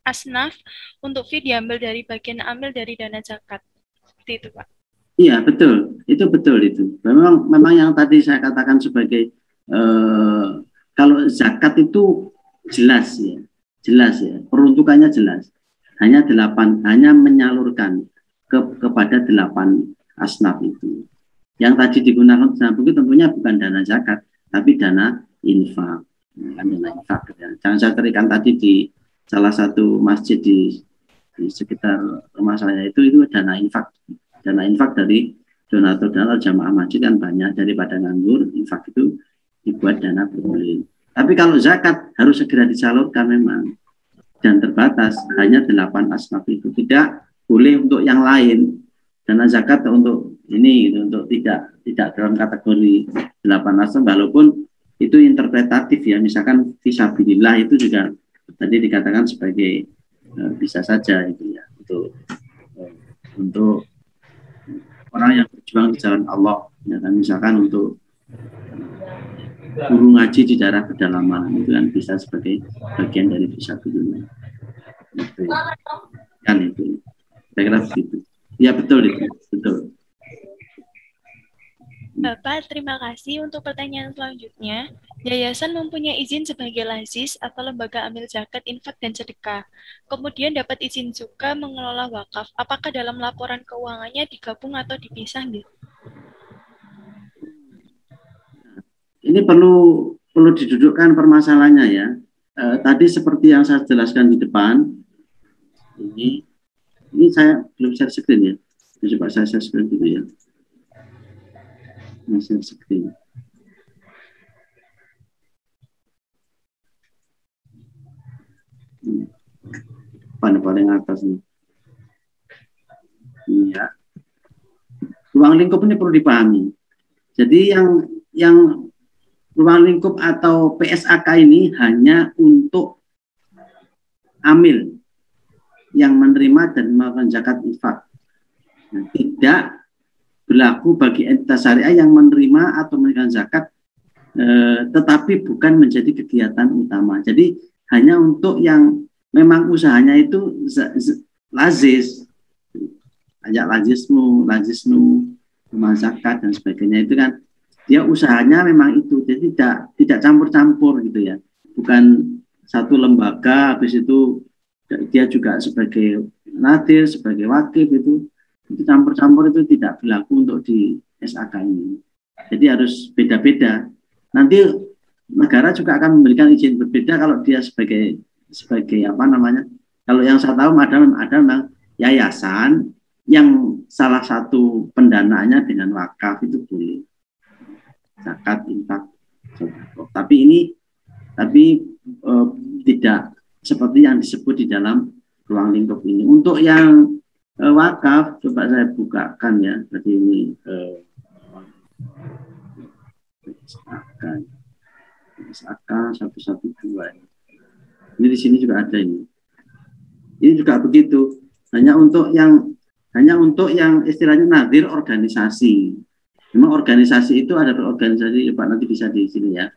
asnaf untuk fee diambil dari bagian amil dari dana zakat. Seperti itu, Pak. Iya, betul. Itu betul itu. Memang yang tadi saya katakan sebagai kalau zakat itu jelas ya. Peruntukannya jelas. Hanya menyalurkan kepada 8 asnaf itu. Yang tadi digunakan itu tentunya bukan dana zakat, tapi dana infak. Dana infak. Ya. Jangan saya terikan tadi di salah satu masjid di sekitar rumah saya itu dana infak. Dana infak dari donatur jamaah masjid kan banyak, daripada nganggur, infak itu dibuat dana bergulir. Tapi kalau zakat harus segera disalurkan memang, dan terbatas, hanya 8 asnaf itu, tidak boleh untuk yang lain. Dana zakat untuk ini gitu, untuk tidak dalam kategori 8 asnaf, walaupun itu interpretatif ya, misalkan fisabilillah itu juga tadi dikatakan sebagai bisa saja itu ya, untuk orang yang berjuang di jalan Allah, ya kan, misalkan untuk guru ngaji di daerah pedalaman itu kan bisa sebagai bagian dari fisabilillah. Itu ya. Kan itu. Saya kira begitu. Ya betul itu, betul. Bapak, terima kasih untuk pertanyaan selanjutnya. Yayasan mempunyai izin sebagai lazis atau lembaga amil zakat, infak, dan sedekah. Kemudian dapat izin juga mengelola wakaf. Apakah dalam laporan keuangannya digabung atau dipisah? Ini perlu didudukkan permasalahannya ya. Tadi seperti yang saya jelaskan di depan, ini saya belum share screen ya. Coba saya share screen dulu ya. Share screen. Paling atas nih. Ini ya. Ruang lingkup ini perlu dipahami. Jadi yang ruang lingkup atau PSAK ini hanya untuk amil yang menerima dan melakukan zakat infak. Nah, tidak berlaku bagi entitas syariah yang menerima atau memberikan zakat, tetapi bukan menjadi kegiatan utama. Jadi hanya untuk yang memang usahanya itu lazis, ajak lazisnu, rumah zakat dan sebagainya, itu kan dia usahanya memang itu, jadi tidak campur-campur gitu ya, bukan satu lembaga habis itu dia juga sebagai nadir, sebagai wakif, itu campur-campur, itu tidak berlaku untuk di SAK ini. Jadi harus beda-beda. Nanti negara juga akan memberikan izin berbeda kalau dia sebagai apa namanya. Kalau yang saya tahu ada memang yayasan yang salah satu pendanaannya dengan wakaf, itu boleh zakat, infak, sedekah. Tapi tidak seperti yang disebut di dalam ruang lingkup ini. Untuk yang wakaf, coba saya bukakan ya. Jadi ini SAK 112. Ini di sini juga ada ini. Ini juga begitu. Hanya untuk yang istilahnya nadir organisasi. Memang organisasi itu ada organisasi, Pak, nanti bisa di sini ya.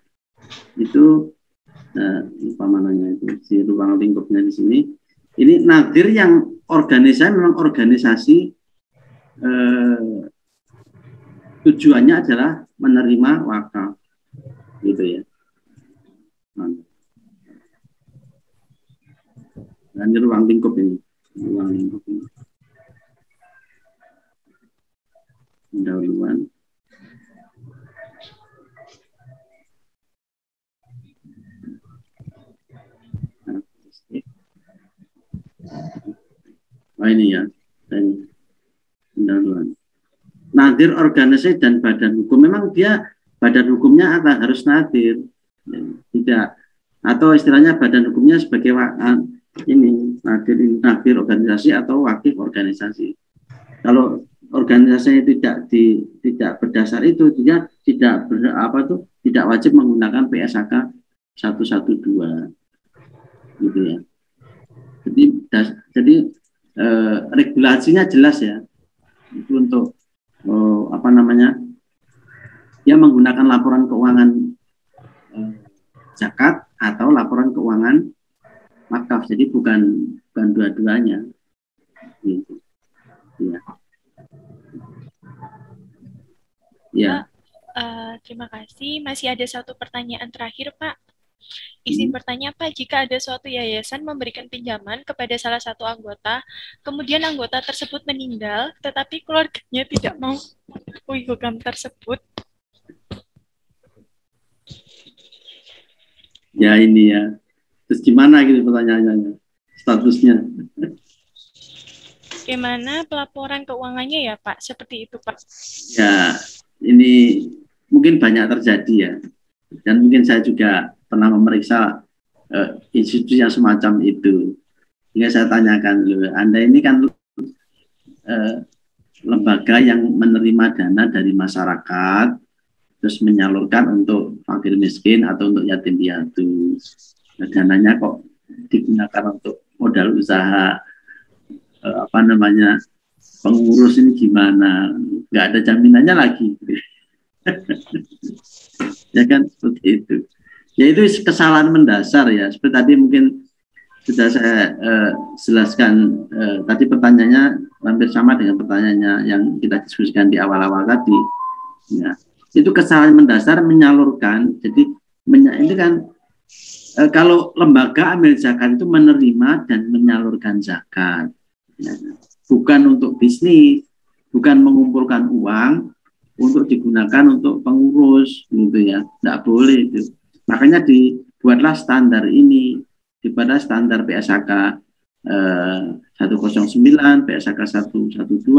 Itu lupa mananya itu, di ruang lingkupnya di sini. Ini nadir yang organisasi, memang organisasi tujuannya adalah menerima wakaf, gitu ya. Dan di ruang lingkup ini, pendahuluan. Ini ya, dan pendahuluan. Nadir organisasi dan badan hukum, memang dia badan hukumnya harus nadir, tidak, atau istilahnya badan hukumnya sebagai ini nadir organisasi atau wakif organisasi. Kalau organisasinya tidak berdasar itu, dia tidak wajib menggunakan PSAK 112 gitu ya. Jadi regulasinya jelas ya, itu untuk dia menggunakan laporan keuangan zakat atau laporan keuangan wakaf, jadi bukan dua-duanya gitu ya. Ya. Terima kasih. Masih ada satu pertanyaan terakhir, Pak. Izin bertanya, Pak, jika ada suatu yayasan memberikan pinjaman kepada salah satu anggota, kemudian anggota tersebut meninggal, tetapi keluarganya tidak mau mengakui hukam tersebut. Ya ini ya. Terus gimana gitu pertanyaannya? Statusnya? Bagaimana pelaporan keuangannya ya, Pak? Seperti itu, Pak. Ya, ini mungkin banyak terjadi ya. Dan mungkin saya juga pernah memeriksa institusi yang semacam itu. Sehingga saya tanyakan, Anda ini kan lembaga yang menerima dana dari masyarakat, terus menyalurkan untuk fakir miskin atau untuk yatim piatu. Nah, dananya kok digunakan untuk modal usaha, pengurus ini gimana? Nggak ada jaminannya lagi. Ya kan, seperti itu. Ya itu kesalahan mendasar ya. Seperti tadi mungkin sudah saya jelaskan, tadi pertanyaannya hampir sama dengan pertanyaannya yang kita diskusikan di awal-awal tadi. Ya, itu kesalahan mendasar menyalurkan. Jadi ini kan kalau lembaga amil zakat itu menerima dan menyalurkan zakat, ya, bukan untuk bisnis, bukan mengumpulkan uang untuk digunakan untuk pengurus, gitu ya. Tidak boleh itu. Makanya dibuatlah standar ini, dibuatlah standar PSAK 109, PSAK 112.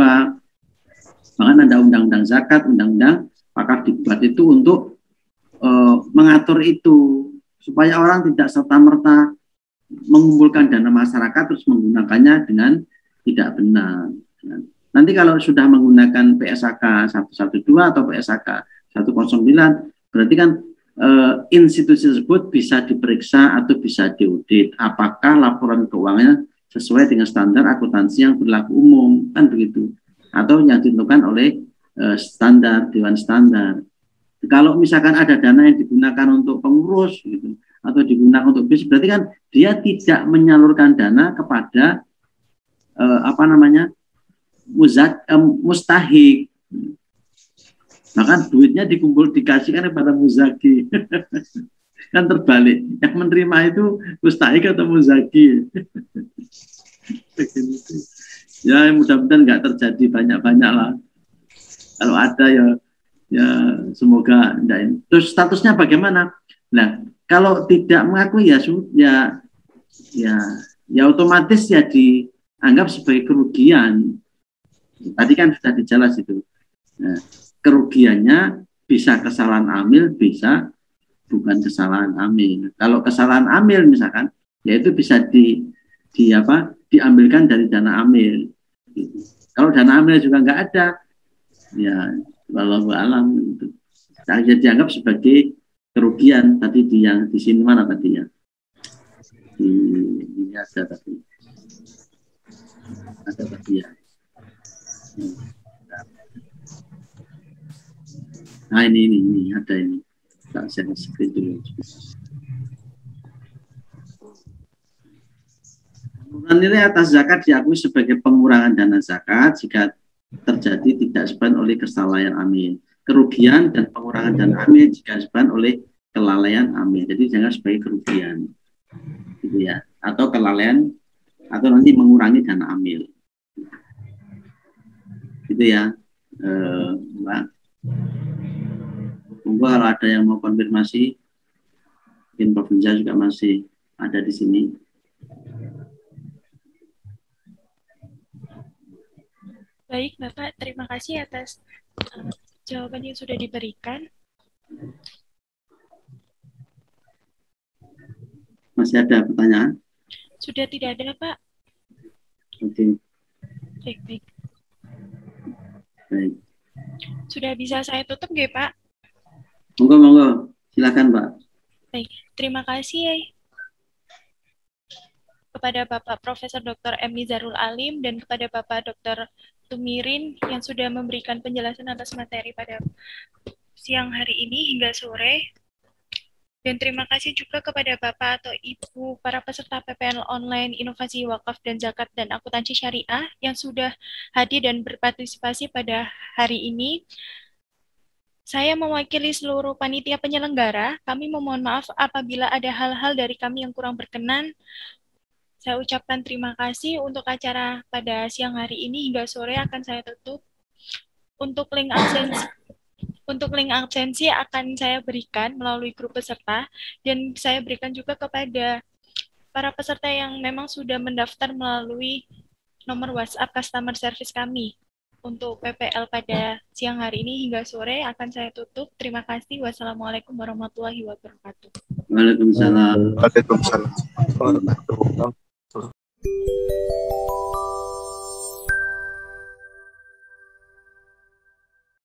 Bahkan ada undang-undang zakat, undang-undang wakaf dibuat itu untuk mengatur itu, supaya orang tidak serta-merta mengumpulkan dana masyarakat terus menggunakannya dengan tidak benar. Nanti kalau sudah menggunakan PSAK 112 atau PSAK 109, berarti kan institusi tersebut bisa diperiksa atau bisa diaudit apakah laporan keuangannya sesuai dengan standar akuntansi yang berlaku umum, kan begitu, atau yang ditentukan oleh standar Dewan Standar. Kalau misalkan ada dana yang digunakan untuk pengurus gitu, atau digunakan untuk bisnis, berarti kan dia tidak menyalurkan dana kepada mustahik. Maka duitnya dikasihkan kepada muzaki. Kan terbalik. Yang menerima itu mustahik atau muzaki. Ya mudah-mudahan nggak terjadi banyak-banyak lah. Kalau ada ya semoga enggak. Terus statusnya bagaimana? Nah, kalau tidak mengakui ya otomatis ya dianggap sebagai kerugian. Tadi kan sudah dijelas itu. Nah, kerugiannya bisa kesalahan amil, bisa bukan kesalahan amil. Kalau kesalahan amil misalkan, ya itu bisa diambilkan dari dana amil. Gitu. Kalau dana amil juga nggak ada, ya wallahu alam itu dianggap sebagai kerugian. Tadi di sini mana tadi ya? Ini ada tadi. Ada tadi ya. Nah ini ada ini. Saya screen dulu. Penurunan nilai atas zakat diakui sebagai pengurangan dana zakat jika terjadi tidak disebabkan oleh kelalaian amil. Kerugian dan pengurangan dana amil jika disebabkan oleh kelalaian amil. Jadi jangan sebagai kerugian, gitu ya, atau kelalaian atau nanti mengurangi dana amil. Gitu ya, Mbak. Monggo kalau ada yang mau konfirmasi, mungkin Prof. Hinza juga masih ada di sini. Baik, Bapak. Terima kasih atas jawaban yang sudah diberikan. Masih ada pertanyaan? Sudah tidak ada, Pak. Oke. Baik. Baik. Sudah bisa saya tutup nggih, Pak? Monggo, silakan Pak. Baik, terima kasih kepada Bapak Profesor Dr. M. Nizarul Alim dan kepada Bapak Dr. Tumirin yang sudah memberikan penjelasan atas materi pada siang hari ini hingga sore. Dan terima kasih juga kepada Bapak atau Ibu para peserta PPN online Inovasi Wakaf dan Zakat dan Akuntansi Syariah yang sudah hadir dan berpartisipasi pada hari ini. Saya mewakili seluruh panitia penyelenggara. Kami memohon maaf apabila ada hal-hal dari kami yang kurang berkenan. Saya ucapkan terima kasih untuk acara pada siang hari ini hingga sore akan saya tutup. Untuk link absensi akan saya berikan melalui grup peserta dan saya berikan juga kepada para peserta yang memang sudah mendaftar melalui nomor WhatsApp customer service kami. Untuk PPL pada siang hari ini hingga sore akan saya tutup. Terima kasih. Wassalamualaikum warahmatullahi wabarakatuh. Waalaikumsalam. Waalaikumsalam.